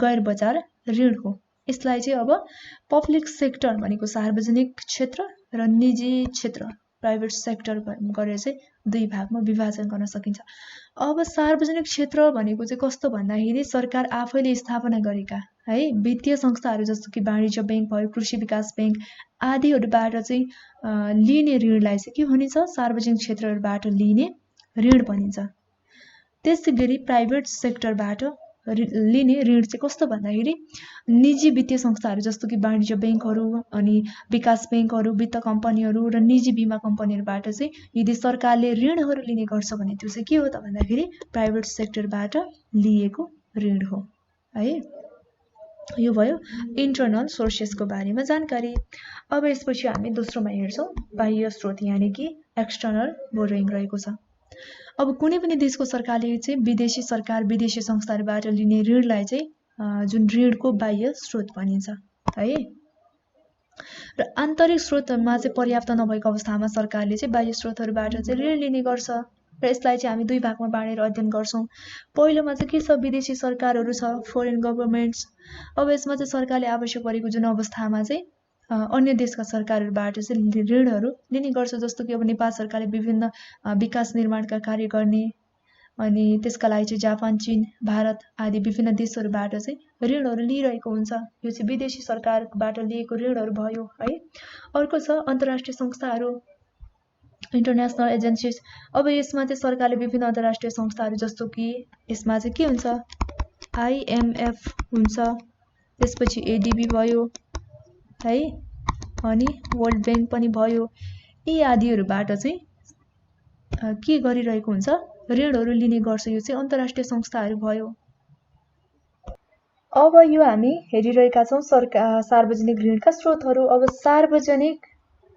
गैर बजार ऋण हो। यसलाई चाहिँ अब पब्लिक सेक्टर भनेको सार्वजनिक क्षेत्र र निजी क्षेत्र प्राइभेट सेक्टर गरेर चाहिँ दुई भागमा विभाजन गर्न सकिन्छ। अब सार्वजनिक क्षेत्र भनेको चाहिँ कस्तो भन्दाखेरि सरकार आफैले स्थापना गरेका है वित्तीय संस्थाहरू जस्तो कि वाणिज्य बैंक भयो, कृषि विकास बैंक आदिहरूबाट चाहिँ लिने ऋणलाई चाहिँ के भनिन्छ, सार्वजनिक क्षेत्रहरूबाट लिने ऋण भनिन्छ। त्यसै गरी प्राइभेट सेक्टरबाट लिने ऋण चाहिँ कस्तो भन्दाखेरि निजी वित्तीय संस्थाहरू जस्तो कि वाणिज्य बैंकहरू अनि विकास बैंकहरू, वित्त कम्पनीहरू र निजी बीमा कम्पनीहरूबाट चाहिँ यदि सरकारले ऋणहरू लिने गर्छ भने त्यो चाहिँ के हो त भन्दाखेरि प्राइभेट सेक्टरबाट लिएको ऋण हो है। यो भयो इन्टरनल सोर्सेसको बारेमा जानकारी। अब यसपछि हामी दोस्रोमा हेर्छौँ बाह्य स्रोत यानि कि एक्सटर्नल बोरोइङ रहेको छ। अब कुनै पनि देशको सरकारले चाहिँ विदेशी सरकार, विदेशी संस्थाहरूबाट लिने ऋणलाई चाहिँ जुन ऋणको बाह्य स्रोत भनिन्छ है। र आन्तरिक स्रोतमा चाहिँ पर्याप्त नभएको अवस्थामा सरकारले चाहिँ बाह्य स्रोतहरूबाट चाहिँ ऋण लिने गर्छ। र यसलाई चाहिँ हामी दुई भागमा बाँडेर अध्ययन गर्छौँ। पहिलोमा चाहिँ के छ, विदेशी सरकारहरू छ, फरेन गभर्मेन्ट्स। अब यसमा चाहिँ सरकारले आवश्यक परेको जुन अवस्थामा चाहिँ अन्य देशका सरकारहरूबाट चाहिँ ऋणहरू लिने गर्छ। जस्तो कि अब नेपाल सरकारले विभिन्न विकास निर्माणका कार्य गर्ने अनि त्यसका लागि चाहिँ जापान, चीन, भारत आदि विभिन्न देशहरूबाट चाहिँ ऋणहरू लिइरहेको हुन्छ। यो चाहिँ विदेशी सरकारबाट लिएको ऋणहरू भयो है। अर्को छ अन्तर्राष्ट्रिय संस्थाहरू, इन्टरनेसनल एजेन्सिज। अब यसमा चाहिँ सरकारले विभिन्न अन्तर्राष्ट्रिय संस्थाहरू जस्तो कि यसमा चाहिँ के हुन्छ, IMF हुन्छ, त्यसपछि ADB भयो है, अनि वर्ल्ड ब्याङ्क पनि भयो। यी आदिहरूबाट चाहिँ के गरिरहेको हुन्छ, ऋणहरू लिने गर्छ। यो चाहिँ अन्तर्राष्ट्रिय संस्थाहरू भयो। अब यो हामी हेरिरहेका छौँ सार्वजनिक ऋणका स्रोतहरू। अब सार्वजनिक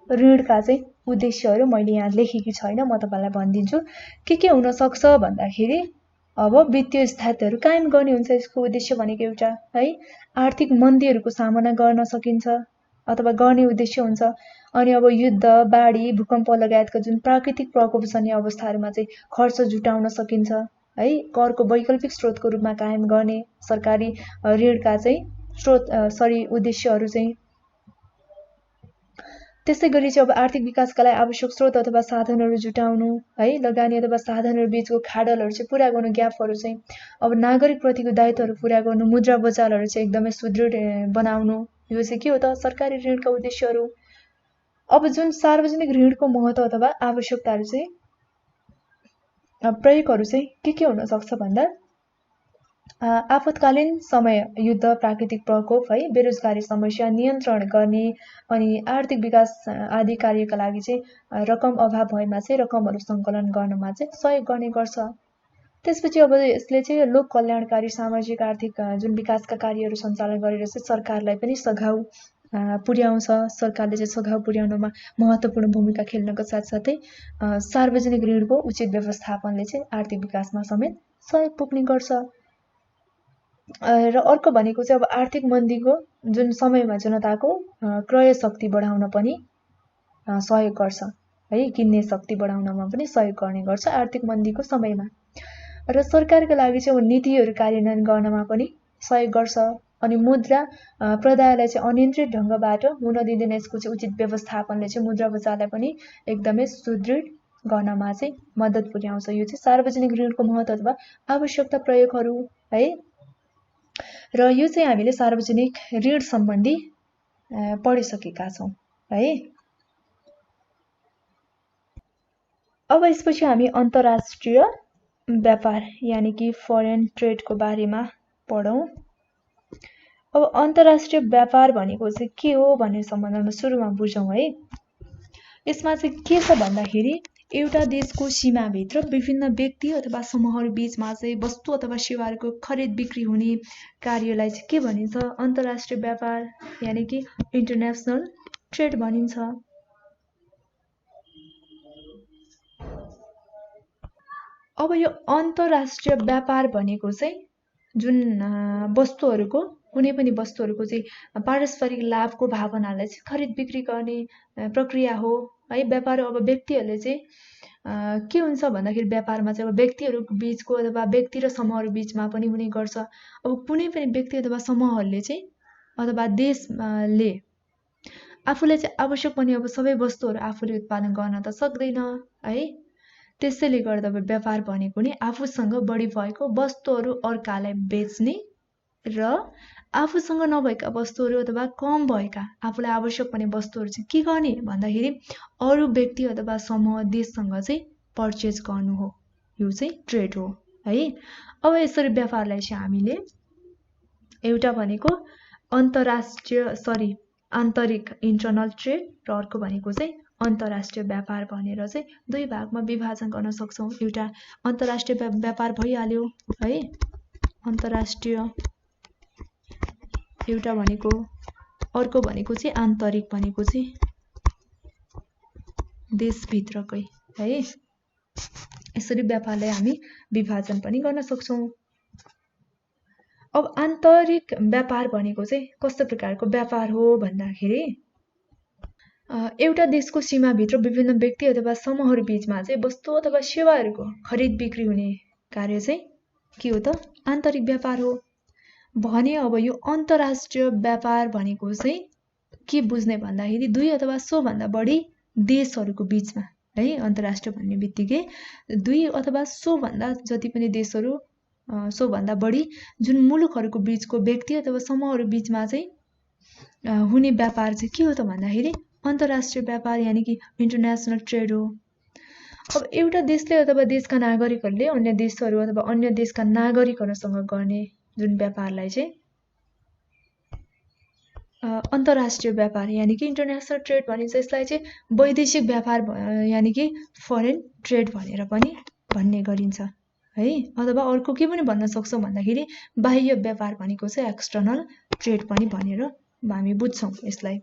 ऋणका चाहिँ उद्देश्यहरू मैले यहाँ लेखेकी छैन, म तपाईँलाई भनिदिन्छु के हुन सक्छ भन्दाखेरि अब वित्तीय स्थायित्वहरू कायम गर्ने हुन्छ। यसको उद्देश्य भनेको एउटा है, आर्थिक मन्दीहरूको सामना गर्न सकिन्छ अथवा गर्ने उद्देश्य हुन्छ। अनि अब युद्ध, बाढी, भूकम्प लगायतका जुन प्राकृतिक प्रकोप जन्य अवस्थाहरूमा चाहिँ खर्च जुटाउन सकिन्छ है। करको वैकल्पिक स्रोतको रूपमा कायम गर्ने सरकारी ऋणका चाहिँ उद्देश्यहरू चाहिँ। त्यसै गरी चाहिँ अब आर्थिक विकासका लागि आवश्यक स्रोत अथवा साधनहरू जुटाउनु है, लगानी अथवा साधनहरू बीचको खाडलहरू चाहिँ पुरा गर्नु, ग्यापहरू चाहिँ। अब नागरिक प्रतिको दायित्वहरू पुरा गर्नु, मुद्रा बजारहरू चाहिँ एकदमै सुदृढ बनाउनु, यो चाहिँ के हो त, सरकारी ऋणका उद्देश्यहरू। अब जुन सार्वजनिक ऋणको महत्त्व अथवा आवश्यकताहरू चाहिँ प्रयोगहरू चाहिँ के हुन सक्छ भन्दा आपतकालीन समय, युद्ध, प्राकृतिक प्रकोप है, बेरोजगारी समस्या नियन्त्रण गर्ने, अनि आर्थिक विकास आदि कार्यका लागि चाहिँ रकम अभाव भएमा चाहिँ रकमहरू सङ्कलन गर्नमा चाहिँ सहयोग गर्ने गर्छ। त्यसपछि अब यसले चाहिँ लोक कल्याणकारी सामाजिक आर्थिक जुन विकासका कार्यहरू सञ्चालन गरेर चाहिँ सरकारलाई पनि सघाउ पुर्याउँछ। सरकारले चाहिँ सघाउ पुर्याउनमा महत्त्वपूर्ण भूमिका खेल्नको साथसाथै सार्वजनिक ऋणको उचित व्यवस्थापनले चाहिँ आर्थिक विकासमा समेत सहयोग पुग्ने गर्छ। र अर्को भनेको चाहिँ अब आर्थिक मन्दीको जुन समयमा जनताको क्रय शक्ति बढाउन पनि सहयोग गर्छ है, किन्ने शक्ति बढाउनमा पनि सहयोग गर्ने गर्छ आर्थिक मन्दीको समयमा। र सरकारका लागि चाहिँ अब नीतिहरू कार्यान्वयन गर्नमा पनि सहयोग गर्छ। अनि मुद्रा प्रदायलाई चाहिँ अनियन्त्रित ढङ्गबाट हुन दिँदैन, यसको चाहिँ उचित व्यवस्थापनले चाहिँ मुद्रा बजारलाई पनि एकदमै सुदृढ गर्नमा चाहिँ मद्दत पुर्याउँछ। यो चाहिँ सार्वजनिक ऋणको महत्त्व अथवा आवश्यकता प्रयोगहरू है। र यो चाहिँ हामीले सार्वजनिक ऋण सम्बन्धी पढिसकेका छौँ है। अब यसपछि हामी अन्तर्राष्ट्रिय व्यापार यानि कि फरेन ट्रेडको बारेमा पढौँ। अब अन्तर्राष्ट्रिय व्यापार भनेको चाहिँ के हो भन्ने सम्बन्धमा सुरुमा बुझौँ है। यसमा चाहिँ के छ भन्दाखेरि एउटा देशको सीमाभित्र विभिन्न व्यक्ति अथवा समूहहरू बीचमा चाहिँ वस्तु अथवा सेवाहरूको खरिद बिक्री हुने कार्यलाई चाहिँ के भनिन्छ, अन्तर्राष्ट्रिय व्यापार यानि कि इन्टरनेसनल ट्रेड भनिन्छ। अब यो अन्तर्राष्ट्रिय व्यापार भनेको चाहिँ जुन वस्तुहरूको कुनै पनि वस्तुहरूको चाहिँ पारस्परिक लाभको भावनालाई चाहिँ खरिद बिक्री गर्ने प्रक्रिया हो है। व्यापार अब व्यक्तिहरूले चाहिँ के हुन्छ भन्दाखेरि व्यापारमा चाहिँ अब व्यक्तिहरू बीचको अथवा व्यक्ति र समूहहरू बीचमा पनि हुने गर्छ। अब कुनै पनि व्यक्ति अथवा समूहहरूले चाहिँ अथवा देशले आफूलाई चाहिँ आवश्यक पर्ने अब सबै वस्तुहरू आफूले उत्पादन गर्न त सक्दैन है। त्यसैले गर्दा व्यापार भनेको नि आफूसँग बढी भएको वस्तुहरू अर्कालाई बेच्ने र आफूसँग नभएका वस्तुहरू अथवा कम भएका आफूलाई आवश्यक पर्ने वस्तुहरू चाहिँ के गर्ने भन्दाखेरि अरू व्यक्ति अथवा समूह देशसँग चाहिँ पर्चेज गर्नु हो। यो चाहिँ ट्रेड हो है। अब यसरी व्यापारलाई चाहिँ हामीले एउटा भनेको आन्तरिक इन्टरनल ट्रेड र अर्को भनेको चाहिँ अन्तर्राष्ट्रिय व्यापार भनेर चाहिँ दुई भागमा विभाजन गर्न सक्छौँ। एउटा अन्तर्राष्ट्रिय व्यापार भइहाल्यो है, अन्तर्राष्ट्रिय एउटा भनेको, अर्को भनेको चाहिँ आन्तरिक भनेको चाहिँ देशभित्रकै है। यसरी व्यापारलाई हामी विभाजन पनि गर्न सक्छौँ। अब आन्तरिक व्यापार भनेको चाहिँ कस्तो प्रकारको व्यापार हो भन्दाखेरि एउटा देशको सीमाभित्र विभिन्न व्यक्ति अथवा समूहहरू बीचमा चाहिँ वस्तु अथवा सेवाहरूको खरिद बिक्री हुने कार्य चाहिँ के हो त, आन्तरिक व्यापार हो भने। अब यो अन्तर्राष्ट्रिय व्यापार भनेको चाहिँ के बुझ्ने भन्दाखेरि दुई अथवा सोभन्दा बढी देशहरूको बीचमा है। अन्तर्राष्ट्रिय भन्ने बित्तिकै 2 अथवा सोभन्दा जति पनि देशहरू सोभन्दा बढी जुन मुलुकहरूको बीचको व्यक्ति अथवा समूहहरू बीचमा चाहिँ हुने व्यापार चाहिँ के हो त भन्दाखेरि अन्तर्राष्ट्रिय व्यापार यानि कि इन्टरनेसनल ट्रेड हो। अब एउटा देशले अथवा देशका नागरिकहरूले अन्य देशहरू अथवा अन्य देशका नागरिकहरूसँग गर्ने जुन व्यापारलाई चाहिँ अन्तर्राष्ट्रिय व्यापार यानि कि इन्टरनेसनल ट्रेड भनिन्छ। यसलाई चाहिँ वैदेशिक व्यापार यानि कि फरेन ट्रेड भनेर पनि भन्ने गरिन्छ है। अथवा अर्को के पनि भन्न सक्छौँ भन्दाखेरि बाह्य व्यापार भनेको चाहिँ एक्सटर्नल ट्रेड पनि भनेर हामी बुझ्छौँ यसलाई।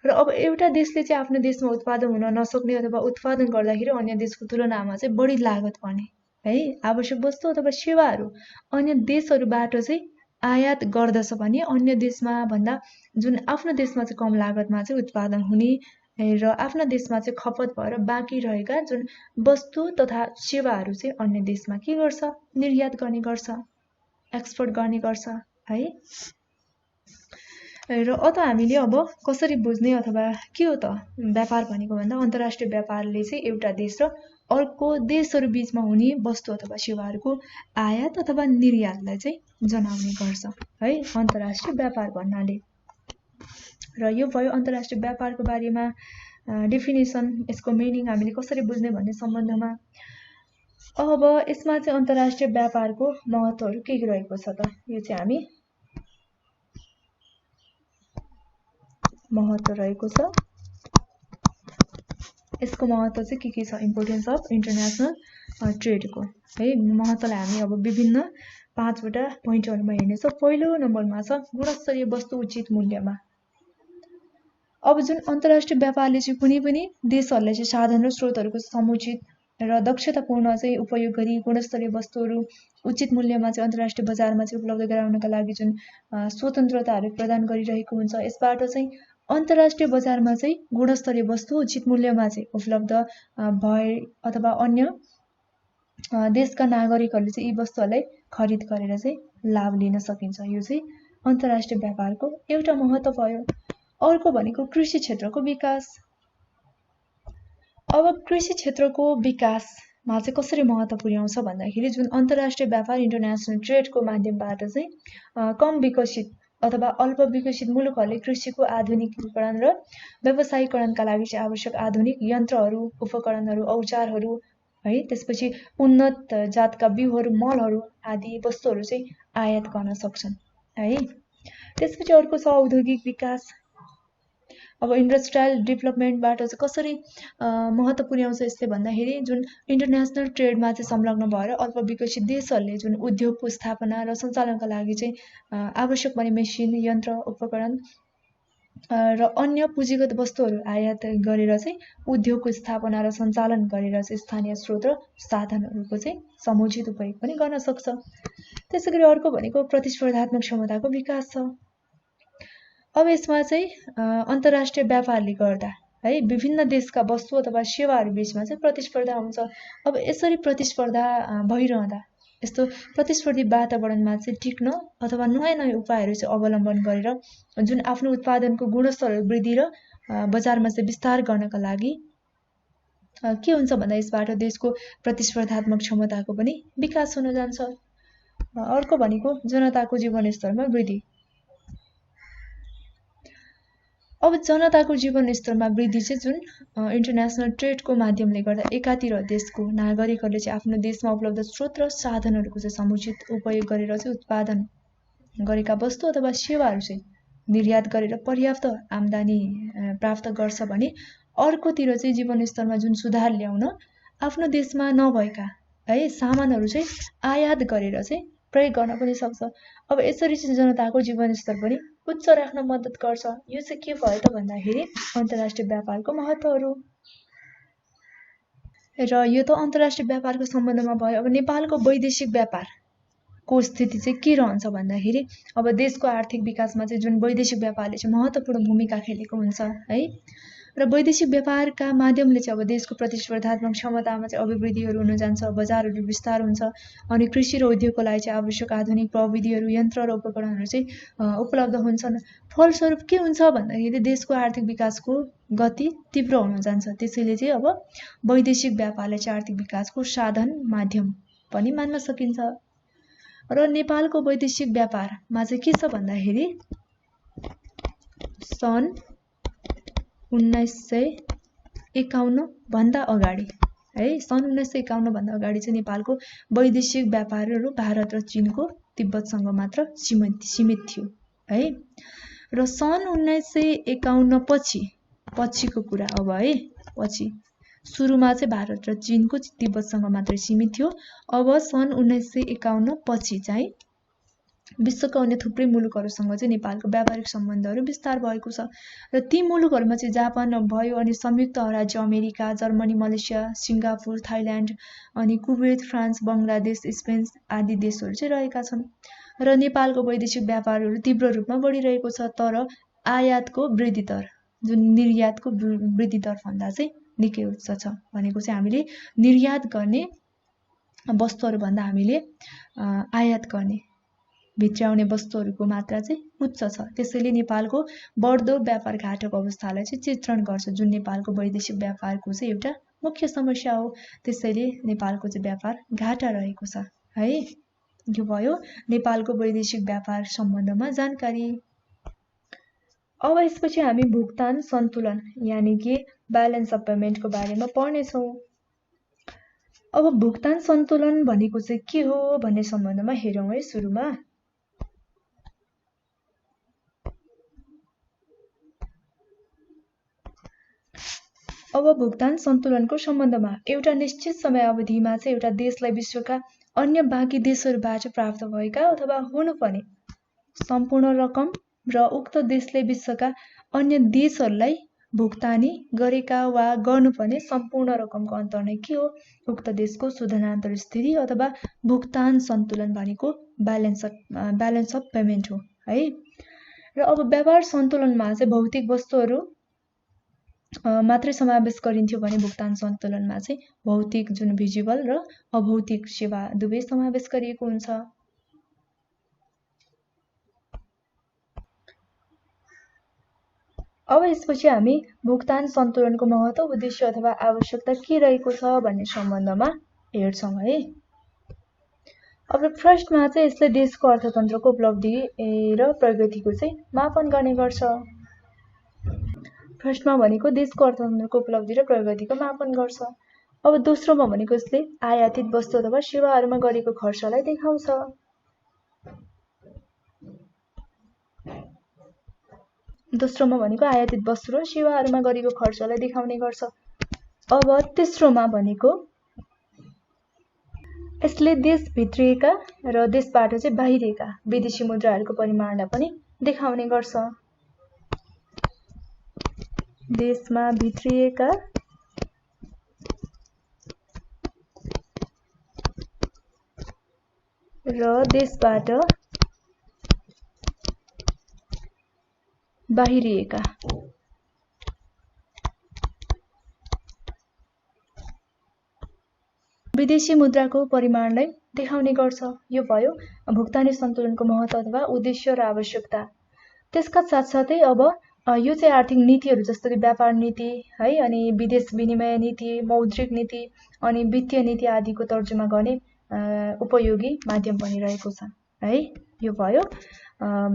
र अब एउटा देशले चाहिँ आफ्नो देशमा उत्पादन हुन नसक्ने अथवा उत्पादन गर्दाखेरि अन्य देशको तुलनामा चाहिँ बढी लागत पर्ने है आवश्यक वस्तु अथवा सेवाहरू अन्य देशहरूबाट चाहिँ आयात गर्दछ भने अन्य देशमा भन्दा जुन आफ्नो देशमा चाहिँ कम लागतमा चाहिँ उत्पादन हुने र आफ्नो देशमा चाहिँ खपत भएर बाँकी रहेका जुन वस्तु तथा सेवाहरू चाहिँ अन्य देशमा के गर्छ निर्यात गर्ने गर्छ एक्सपोर्ट गर्ने गर्छ है। र अत हामीले अब कसरी बुझ्ने अथवा के हो त व्यापार भनेको भन्दा अन्तर्राष्ट्रिय व्यापारले चाहिँ एउटा देश र अर्को देशहरू बीचमा हुने वस्तु अथवा सेवाहरूको आयात अथवा निर्यातलाई चाहिँ जनाउने गर्छ है अन्तर्राष्ट्रिय व्यापार भन्नाले। र यो भयो अन्तर्राष्ट्रिय व्यापारको बारेमा डेफिनेसन, यसको मिनिङ हामीले कसरी बुझ्ने भन्ने सम्बन्धमा। अब यसमा चाहिँ अन्तर्राष्ट्रिय व्यापारको महत्त्वहरू के रहेको छ त यो चाहिँ हामी महत्त्व रहेको छ। यसको महत्त्व चाहिँ के छ इम्पोर्टेन्स अफ इन्टरनेसनल ट्रेडको है महत्त्वलाई हामी अब विभिन्न 5वटा पोइन्टहरुमा हेर्नेछौँ। पहिलो नम्बरमा छ गुणस्तरीय वस्तु उचित मूल्यमा। अब जुन अन्तर्राष्ट्रिय व्यापारले चाहिँ कुनै पनि देशहरूलाई चाहिँ साधन र स्रोतहरूको समुचित र दक्षतापूर्ण चाहिँ उपयोग गरी गुणस्तरीय वस्तुहरू उचित मूल्यमा चाहिँ अन्तर्राष्ट्रिय बजारमा चाहिँ उपलब्ध गराउनका लागि जुन स्वतन्त्रताहरू प्रदान गरिरहेको हुन्छ। यसबाट चाहिँ अन्तर्राष्ट्रिय बजारमा चाहिँ गुणस्तरीय वस्तु उचित मूल्यमा चाहिँ उपलब्ध भए अथवा अन्य देशका नागरिकहरूले चाहिँ यी वस्तुहरूलाई खरिद गरेर चाहिँ लाभ लिन सकिन्छ। यो चाहिँ अन्तर्राष्ट्रिय व्यापारको एउटा महत्त्व भयो। अर्को भनेको कृषि क्षेत्रको विकास। अब कृषि क्षेत्रको विकासमा चाहिँ कसरी महत्त्व पुर्याउँछ भन्दाखेरि जुन अन्तर्राष्ट्रिय व्यापार इन्टरनेसनल ट्रेडको माध्यमबाट चाहिँ कम विकसित अथवा अल्प विकसित मुलुकहरूले कृषिको आधुनिकीकरण र व्यावसायीकरणका लागि चाहिँ आवश्यक आधुनिक यन्त्रहरू, उपकरणहरू, औजारहरू है त्यसपछि उन्नत जातका बिउहरू, मलहरू आदि वस्तुहरू चाहिँ आयात गर्न सक्छन् है। त्यसपछि अर्को छ औद्योगिक विकास। अब इन्डस्ट्रियल डेभलपमेन्टबाट चाहिँ कसरी महत्त्व पुर्याउँछ यसले भन्दाखेरि जुन इन्टरनेसनल ट्रेडमा चाहिँ संलग्न भएर अल्प विकसित देशहरूले जुन उद्योगको स्थापना र सञ्चालनका लागि चाहिँ आवश्यक पर्ने मेसिन, यन्त्र, उपकरण र अन्य पुँजीगत वस्तुहरू आयात गरेर चाहिँ उद्योगको स्थापना र सञ्चालन गरेर चाहिँ स्थानीय स्रोत र साधनहरूको चाहिँ समुचित उपयोग पनि गर्न सक्छ। त्यसैगरी अर्को भनेको प्रतिस्पर्धात्मक क्षमताको विकास छ। अब यसमा चाहिँ अन्तर्राष्ट्रिय व्यापारले गर्दा है विभिन्न देशका वस्तु अथवा सेवाहरू बीचमा चाहिँ प्रतिस्पर्धा हुन्छ। अब यसरी प्रतिस्पर्धा भइरहँदा यस्तो प्रतिस्पर्धी वातावरणमा चाहिँ टिक्न अथवा नयाँ नयाँ उपायहरू चाहिँ अवलम्बन गरेर जुन आफ्नो उत्पादनको गुणस्तर वृद्धि र बजारमा चाहिँ विस्तार गर्नका लागि के हुन्छ भन्दा यसबाट देशको प्रतिस्पर्धात्मक क्षमताको पनि विकास हुन जान्छ। अर्को भनेको जनताको जीवनस्तरमा वृद्धि। अब जनताको जीवनस्तरमा वृद्धि चाहिँ जुन इन्टरनेसनल ट्रेडको माध्यमले गर्दा एकातिर देशको नागरिकहरूले चाहिँ आफ्नो देशमा उपलब्ध स्रोत र साधनहरूको चाहिँ समुचित उपयोग गरेर चाहिँ उत्पादन गरेका वस्तु अथवा सेवाहरू चाहिँ निर्यात गरेर पर्याप्त आम्दानी प्राप्त गर्छ भने अर्कोतिर चाहिँ जीवनस्तरमा जुन सुधार ल्याउन आफ्नो देशमा नभएका है सामानहरू चाहिँ आयात गरेर चाहिँ प्रयोग गर्न पनि सक्छ। अब यसरी चाहिँ जनताको जीवनस्तर पनि उच्च राख्न मद्दत गर्छ। यो चाहिँ के भयो त भन्दाखेरि अन्तर्राष्ट्रिय व्यापारको महत्त्वहरू। र यो त अन्तर्राष्ट्रिय व्यापारको सम्बन्धमा भयो। अब नेपालको वैदेशिक व्यापारको स्थिति चाहिँ के रहन्छ भन्दाखेरि अब देशको आर्थिक विकासमा चाहिँ जुन वैदेशिक व्यापारले चाहिँ महत्त्वपूर्ण भूमिका खेलेको हुन्छ है। र वैदेशिक व्यापारका माध्यमले चाहिँ अब देशको प्रतिस्पर्धात्मक क्षमतामा चाहिँ अभिवृद्धिहरू हुन जान्छ, बजारहरू विस्तार हुन्छ अनि कृषि र उद्योगको लागि चाहिँ आवश्यक आधुनिक प्रविधिहरू, यन्त्र र उपकरणहरू चाहिँ उपलब्ध हुन्छन्। फलस्वरूप के हुन्छ भन्दाखेरि देशको आर्थिक विकासको गति तीव्र हुन जान्छ। त्यसैले चाहिँ अब वैदेशिक व्यापारलाई चाहिँ आर्थिक विकासको साधन माध्यम पनि मान्न सकिन्छ। र नेपालको वैदेशिक व्यापारमा चाहिँ के छ भन्दाखेरि सन् 1951 भन्दा अगाडि है, सन् 1951 भन्दा अगाडि चाहिँ नेपालको वैदेशिक व्यापारहरू भारत र चीनको तिब्बतसँग मात्र सीमित थियो है। र सन् 1951 पछिको कुरा अब है, पछि सुरुमा चाहिँ भारत र चीनको तिब्बतसँग मात्रै सीमित थियो। अब सन् 1951 पछि चाहिँ विश्वका अन्य थुप्रै मुलुकहरूसँग चाहिँ नेपालको व्यापारिक सम्बन्धहरू विस्तार भएको छ। र ती मुलुकहरूमा चाहिँ जापान भयो अनि संयुक्त राज्य America, Germany, Malaysia, Singapore, Thailand अनि कुवेत, फ्रान्स, बङ्गलादेश, स्पेन आदि देशहरू चाहिँ रहेका छन्। र नेपालको वैदेशिक व्यापारहरू तीव्र रूपमा बढिरहेको छ, तर आयातको वृद्धि दर जुन निर्यातको वृद्धि दर भन्दा चाहिँ निकै उच्च छ। भनेको चाहिँ हामीले निर्यात गर्ने वस्तुहरू भन्दा हामीले आयात गर्ने भित्राउने वस्तुहरूको मात्रा चाहिँ उच्च छ। त्यसैले नेपालको बढ्दो व्यापार घाटाको अवस्थालाई चाहिँ चित्रण गर्छ, जुन नेपालको वैदेशिक व्यापारको चाहिँ एउटा मुख्य समस्या हो। त्यसैले नेपालको चाहिँ व्यापार घाटा रहेको छ है। यो भयो नेपालको वैदेशिक व्यापार सम्बन्धमा जानकारी। अब यसपछि हामी भुक्तान सन्तुलन यानि कि ब्यालेन्स अफ पेमेन्टको बारेमा पढ्नेछौँ। अब भुक्तान सन्तुलन भनेको चाहिँ के हो भन्ने सम्बन्धमा हेरौँ है। सुरुमा अब भुक्तान सन्तुलनको सम्बन्धमा एउटा निश्चित समयावधिमा चाहिँ एउटा देशलाई विश्वका अन्य बाँकी देशहरूबाट प्राप्त भएका अथवा हुनुपर्ने सम्पूर्ण रकम र उक्त देशले विश्वका अन्य देशहरूलाई भुक्तानी गरेका वा गर्नुपर्ने सम्पूर्ण रकमको अन्तर नै के हो? उक्त देशको शोधनान्तर स्थिति अथवा भुक्तान सन्तुलन भनेको ब्यालेन्स अफ पेमेन्ट हो है। र अब व्यापार सन्तुलनमा चाहिँ भौतिक वस्तुहरू मात्रै समावेश गरिन्थ्यो भने भुक्तान सन्तुलनमा चाहिँ भौतिक जुन भिजुअल र अभौतिक सेवा दुवै समावेश गरिएको हुन्छ। अब यसपछि हामी भुक्तान सन्तुलनको महत्त्व, उद्देश्य अथवा आवश्यकता के रहेको छ भन्ने सम्बन्धमा हेर्छौँ है। अब फर्स्टमा चाहिँ यसले देशको अर्थतन्त्रको उपलब्धि र प्रगतिको चाहिँ मापन गर्ने गर्छ। फर्स्टमा भनेको देशको अर्थतन्त्रको उपलब्धि र प्रगतिको मापन गर्छ। अब दोस्रोमा भनेको यसले आयातित वस्तु अथवा सेवाहरूमा गरेको खर्चलाई देखाउँछ। दोस्रोमा भनेको आयातित वस्तु र सेवाहरूमा गरेको खर्चलाई देखाउने गर्छ। अब तेस्रोमा भनेको यसले देशभित्रिएका र देशबाट चाहिँ बाहिरिएका विदेशी मुद्राहरूको परिमाणलाई पनि देखाउने गर्छ। देशमा भित्रिएका र देशबाट बाहिरिएका विदेशी मुद्राको परिमाणलाई देखाउने गर्छ। यो भयो भुक्तानी सन्तुलनको महत्त्व अथवा उद्देश्य र आवश्यकता। त्यसका साथसाथै अब यो चाहिँ आर्थिक नीतिहरू जस्तो कि व्यापार नीति है, अनि विदेश विनिमय नीति, मौद्रिक नीति अनि वित्तीय नीति आदिको तर्जुमा गर्ने उपयोगी माध्यम पनि रहेको छ है। यो भयो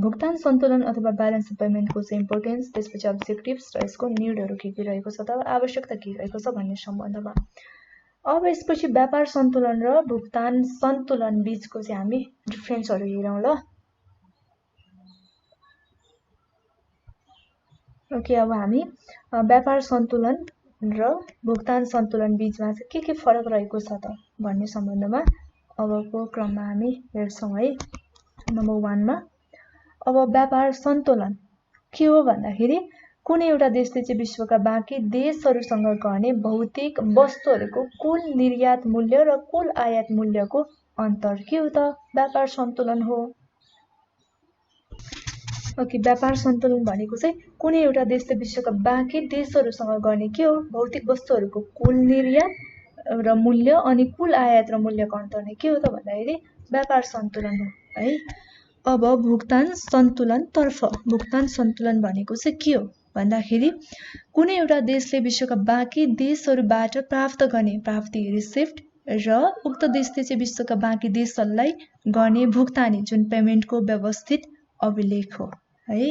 भुक्तान सन्तुलन अथवा ब्यालेन्स अफ पेमेन्टको चाहिँ इम्पोर्टेन्स, त्यसपछि अब्जेक्टिभ्स र यसको निडहरू के रहेको छ अथवा आवश्यकता के रहेको छ भन्ने सम्बन्धमा। अब यसपछि व्यापार सन्तुलन र भुक्तान सन्तुलन बीचको चाहिँ हामी डिफरेन्सहरू हेरौँ ल। ओके, अब हामी व्यापार सन्तुलन र भुक्तान सन्तुलन बीचमा चाहिँ के फरक रहेको छ त भन्ने सम्बन्धमा अबको क्रममा हामी हेर्छौँ है। नम्बर 1 मा अब व्यापार सन्तुलन के हो भन्दाखेरि कुनै एउटा देशले चाहिँ विश्वका बाँकी देशहरूसँग गर्ने भौतिक वस्तुहरूको कुल निर्यात मूल्य र कुल आयात मूल्यको अन्तर के हो त व्यापार सन्तुलन हो। ओके, व्यापार सन्तुलन भनेको चाहिँ कुनै एउटा देशले विश्वका बाँकी देशहरूसँग गर्ने के हो, भौतिक वस्तुहरूको कुल निर्यात र मूल्य अनि कुल आयात र मूल्यको अन्तरले के हो त भन्दाखेरि व्यापार सन्तुलन हो है। अब भुक्तान सन्तुलनतर्फ, भुक्तान सन्तुलन भनेको चाहिँ के हो भन्दाखेरि कुनै एउटा देशले विश्वका बाँकी देशहरूबाट प्राप्त गर्ने प्राप्ति रिसिप्ट र उक्त देशले चाहिँ विश्वका बाँकी देशहरूलाई गर्ने भुक्तानी जुन पेमेन्टको व्यवस्थित अभिलेख हो है।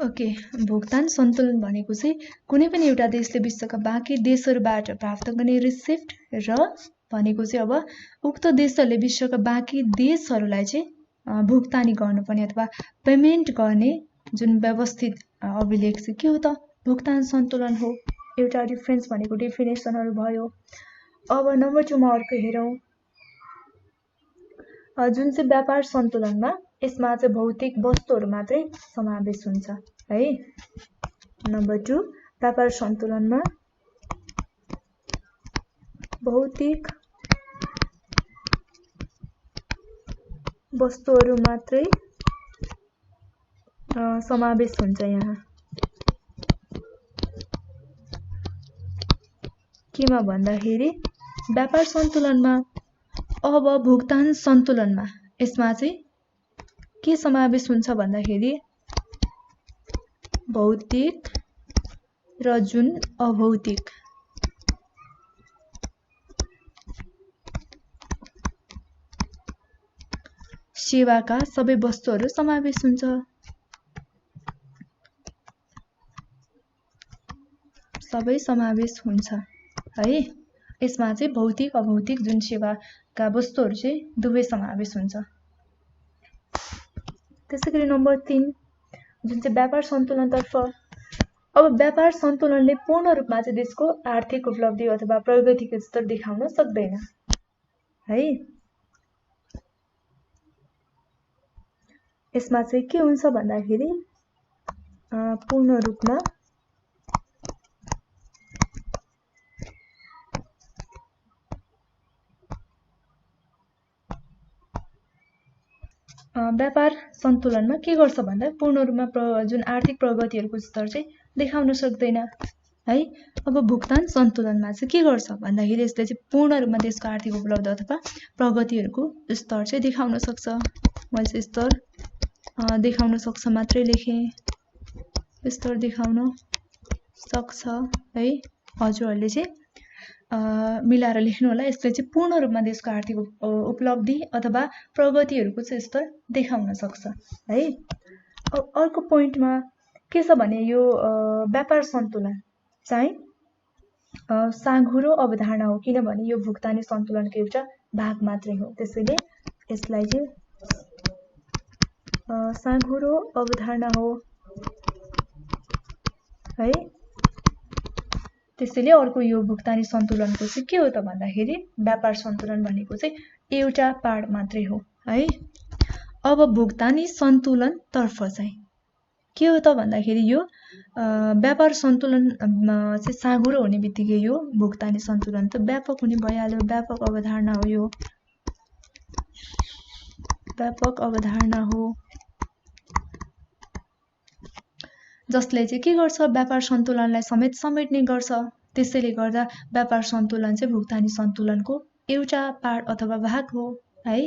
ओके, भुक्तान सन्तुलन भनेको चाहिँ कुनै पनि एउटा देशले विश्वका बाँकी देशहरूबाट प्राप्त गर्ने रिसिप्ट र भनेको चाहिँ अब उक्त देशहरूले विश्वका बाँकी देशहरूलाई चाहिँ भुक्तानी गर्नुपर्ने अथवा पेमेन्ट गर्ने जुन व्यवस्थित अभिलेख चाहिँ के हो त भुक्तान सन्तुलन हो। एउटा डिफरेन्स भनेको डेफिनेसनहरू भयो। अब नम्बर 2 मा अर्को हेरौँ, जुन चाहिँ व्यापार सन्तुलनमा यसमा चाहिँ भौतिक वस्तुहरू मात्रै समावेश हुन्छ है। नम्बर 2, व्यापार सन्तुलनमा भौतिक वस्तुहरू मात्रै समावेश हुन्छ। यहाँ केमा भन्दाखेरि व्यापार सन्तुलनमा अब भुक्तान सन्तुलनमा यसमा चाहिँ के समावेश हुन्छ भन्दाखेरि भौतिक र जुन अभौतिक सेवाका सबै वस्तुहरू समावेश हुन्छ। सबै समावेश हुन्छ है। यसमा चाहिँ भौतिक अभौतिक जुन सेवाका वस्तुहरू चाहिँ दुवै समावेश हुन्छ। त्यसैगरी नम्बर 3 जुन चाहिँ व्यापार सन्तुलनतर्फ, अब व्यापार सन्तुलनले पूर्ण रूपमा चाहिँ देशको आर्थिक उपलब्धि अथवा प्रगतिको स्तर देखाउन सक्दैन है। यसमा चाहिँ के हुन्छ भन्दाखेरि पूर्ण रूपमा व्यापार सन्तुलनमा के गर्छ भन्दा पूर्ण रूपमा जुन आर्थिक प्रगतिहरूको स्तर चाहिँ देखाउन सक्दैन है। अब भुक्तान सन्तुलनमा चाहिँ के गर्छ भन्दाखेरि यसले चाहिँ पूर्ण रूपमा देशको आर्थिक उपलब्धि अथवा प्रगतिहरूको स्तर चाहिँ देखाउन सक्छ। मैले चाहिँ स्तर देखाउन सक्छ मात्रै लेखेँ, स्तर देखाउन सक्छ है। हजुरहरूले चाहिँ मिलाएर लेख्नु होला। यसले चाहिँ पूर्ण रूपमा देशको आर्थिक उपलब्धि अथवा प्रगतिहरूको चाहिँ स्तर देखाउन सक्छ है। अर्को पोइन्टमा के छ भने यो व्यापार सन्तुलन चाहिँ साँघुरो अवधारणा हो, किनभने यो भुक्तानी सन्तुलनको एउटा भाग मात्रै हो। त्यसैले यसलाई चाहिँ साँघुरो अवधारणा हो है। त्यसैले अर्को यो भुक्तानी सन्तुलनको चाहिँ के हो त भन्दाखेरि व्यापार सन्तुलन भनेको चाहिँ एउटा पार्ट मात्रै हो है। अब भुक्तानी सन्तुलनतर्फ चाहिँ के हो त भन्दाखेरि यो व्यापार सन्तुलन चाहिँ साँघुरो हुने बित्तिकै यो भुक्तानी सन्तुलन त व्यापक हुने भइहाल्यो। व्यापक अवधारणा हो, यो व्यापक अवधारणा हो जसले चाहिँ के गर्छ व्यापार सन्तुलनलाई समेत समेट्ने गर्छ। त्यसैले गर्दा व्यापार सन्तुलन चाहिँ भुक्तानी सन्तुलनको एउटा पार्ट अथवा भाग हो है।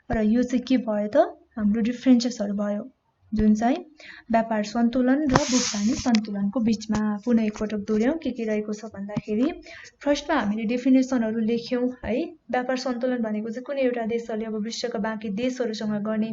र यो चाहिँ के भयो त हाम्रो डिफरेन्सेसहरू भयो जुन चाहिँ व्यापार सन्तुलन र भुक्तानी सन्तुलनको बीचमा। पुनः एकपटक दोहोऱ्याउँ के रहेको छ भन्दाखेरि फर्स्टमा हामीले डेफिनेसनहरू लेख्यौँ है। व्यापार सन्तुलन भनेको चाहिँ कुनै एउटा देशहरूले अब विश्वका बाँकी देशहरूसँग गर्ने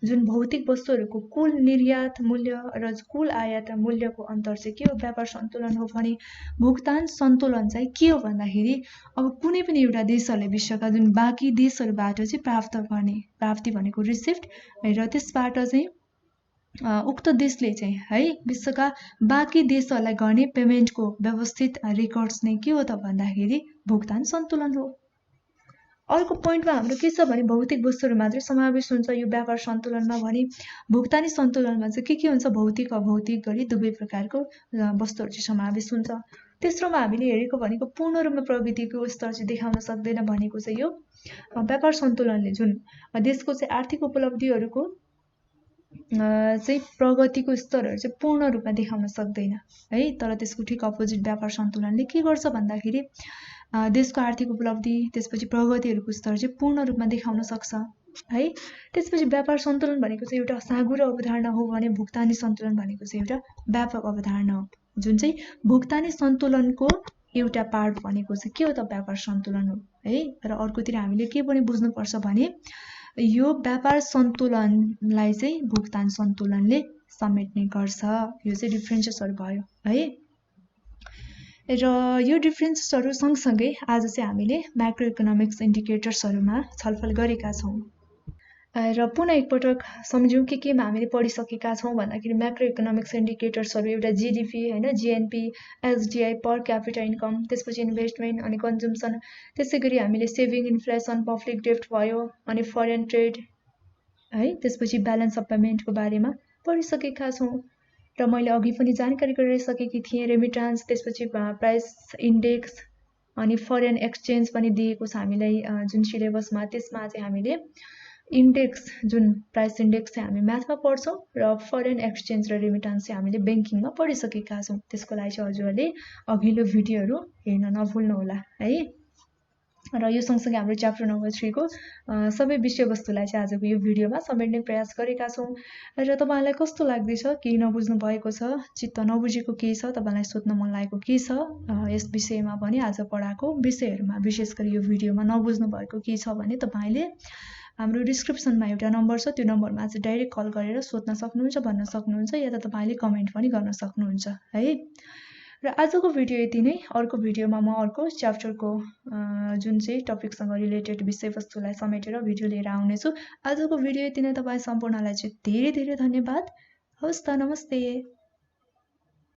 जुन भौतिक वस्तुहरूको कुल निर्यात मूल्य र कुल आयात र मूल्यको अन्तर चाहिँ के हो व्यापार सन्तुलन हो भने भुक्तान सन्तुलन चाहिँ के हो भन्दाखेरि अब कुनै पनि एउटा देशहरूले विश्वका जुन बाँकी देशहरूबाट चाहिँ प्राप्त गर्ने प्राप्ति भनेको रिसिप्ट र त्यसबाट चाहिँ उक्त देशले चाहिँ है विश्वका बाँकी देशहरूलाई गर्ने पेमेन्टको व्यवस्थित रेकर्ड्स नै के हो त भन्दाखेरि भुक्तान सन्तुलन हो। अर्को पोइन्टमा हाम्रो के छ भने भौतिक वस्तुहरू मात्रै समावेश हुन्छ यो व्यापार सन्तुलनमा भने भुक्तानी सन्तुलनमा चाहिँ के हुन्छ भौतिक अभौतिक गरी दुवै प्रकारको वस्तुहरू चाहिँ समावेश हुन्छ। तेस्रोमा हामीले हेरेको भनेको पूर्ण रूपमा प्रगतिको स्तर चाहिँ देखाउन सक्दैन भनेको चाहिँ यो व्यापार सन्तुलनले जुन देशको चाहिँ आर्थिक उपलब्धिहरूको चाहिँ प्रगतिको स्तरहरू चाहिँ पूर्ण रूपमा देखाउन सक्दैन है। तर त्यसको ठिक अपोजिट व्यापार सन्तुलनले के गर्छ भन्दाखेरि देशको आर्थिक उपलब्धि त्यसपछि प्रगतिहरूको स्तर चाहिँ पूर्ण रूपमा देखाउन सक्छ है। त्यसपछि व्यापार सन्तुलन भनेको चाहिँ एउटा साँघुरो अवधारणा हो भने भुक्तानी सन्तुलन भनेको चाहिँ एउटा व्यापक अवधारणा हो, जुन चाहिँ भुक्तानी सन्तुलनको एउटा पार्ट भनेको चाहिँ के हो त व्यापार सन्तुलन हो है। र अर्कोतिर हामीले के पनि बुझ्नुपर्छ भने यो व्यापार सन्तुलनलाई चाहिँ भुक्तान सन्तुलनले समेट्ने गर्छ। यो चाहिँ डिफ्रेन्सेसहरू भयो है। र यो डिफ्रेन्सेसहरू सँगसँगै आज चाहिँ हामीले म्याक्रो इकोनोमिक्स इन्डिकेटर्सहरूमा छलफल गरेका छौँ। र पुनः एकपटक सम्झौँ केमा हामीले पढिसकेका छौँ भन्दाखेरि म्याक्रो इकोनोमिक्स इन्डिकेटर्सहरू एउटा जिडिपी होइन, जिएनपी, एसडिआई, पर क्यापिटा इन्कम, त्यसपछि इन्भेस्टमेन्ट अनि कन्ज्युम्सन, त्यसै गरी हामीले सेभिङ, इन्फ्लेसन, पब्लिक डेप्ट भयो अनि फरेन ट्रेड है, त्यसपछि ब्यालेन्स अफ पेमेन्टको बारेमा पढिसकेका छौँ। र मैले अघि पनि जानकारी गराइसकेकी थिएँ रेमिटान्स, त्यसपछि प्राइस इन्डेक्स अनि फरेन एक्सचेन्ज पनि दिएको छ हामीलाई जुन सिलेबसमा। त्यसमा चाहिँ हामीले इन्डेक्स जुन प्राइस इन्डेक्स चाहिँ हामी म्याथमा पढ्छौँ र फरेन एक्सचेन्ज र रेमिटान्स चाहिँ हामीले ब्याङ्किङमा पढिसकेका छौँ। त्यसको लागि चाहिँ हजुरहरूले अघिल्लो भिडियोहरू हेर्न नभुल्नुहोला है। र यो सँगसँगै हाम्रो च्याप्टर नम्बर 3 को सबै विषयवस्तुलाई चाहिँ आजको यो भिडियोमा समेट्ने प्रयास गरेका छौँ। र तपाईँलाई कस्तो लाग्दैछ, केही नबुझ्नु भएको छ, चित्त नबुझेको केही छ, तपाईँलाई सोध्न मन लागेको के छ यस विषयमा भने आज पढाएको विषयहरूमा विशेष गरी यो भिडियोमा नबुझ्नु भएको के छ भने तपाईँले हाम्रो डिस्क्रिप्सनमा एउटा नम्बर छ, त्यो नम्बरमा चाहिँ डाइरेक्ट कल गरेर सोध्न सक्नुहुन्छ, भन्न सक्नुहुन्छ, या त तपाईँले कमेन्ट पनि गर्न सक्नुहुन्छ है। र आजको भिडियो यति नै। अर्को भिडियोमा म अर्को च्याप्टरको जुन चाहिँ टपिकसँग रिलेटेड विषयवस्तुलाई समेटेर भिडियो लिएर आउनेछु। आजको भिडियो यति नै। तपाईँ सम्पूर्णलाई चाहिँ धेरै धेरै धन्यवाद। हवस् त, नमस्ते।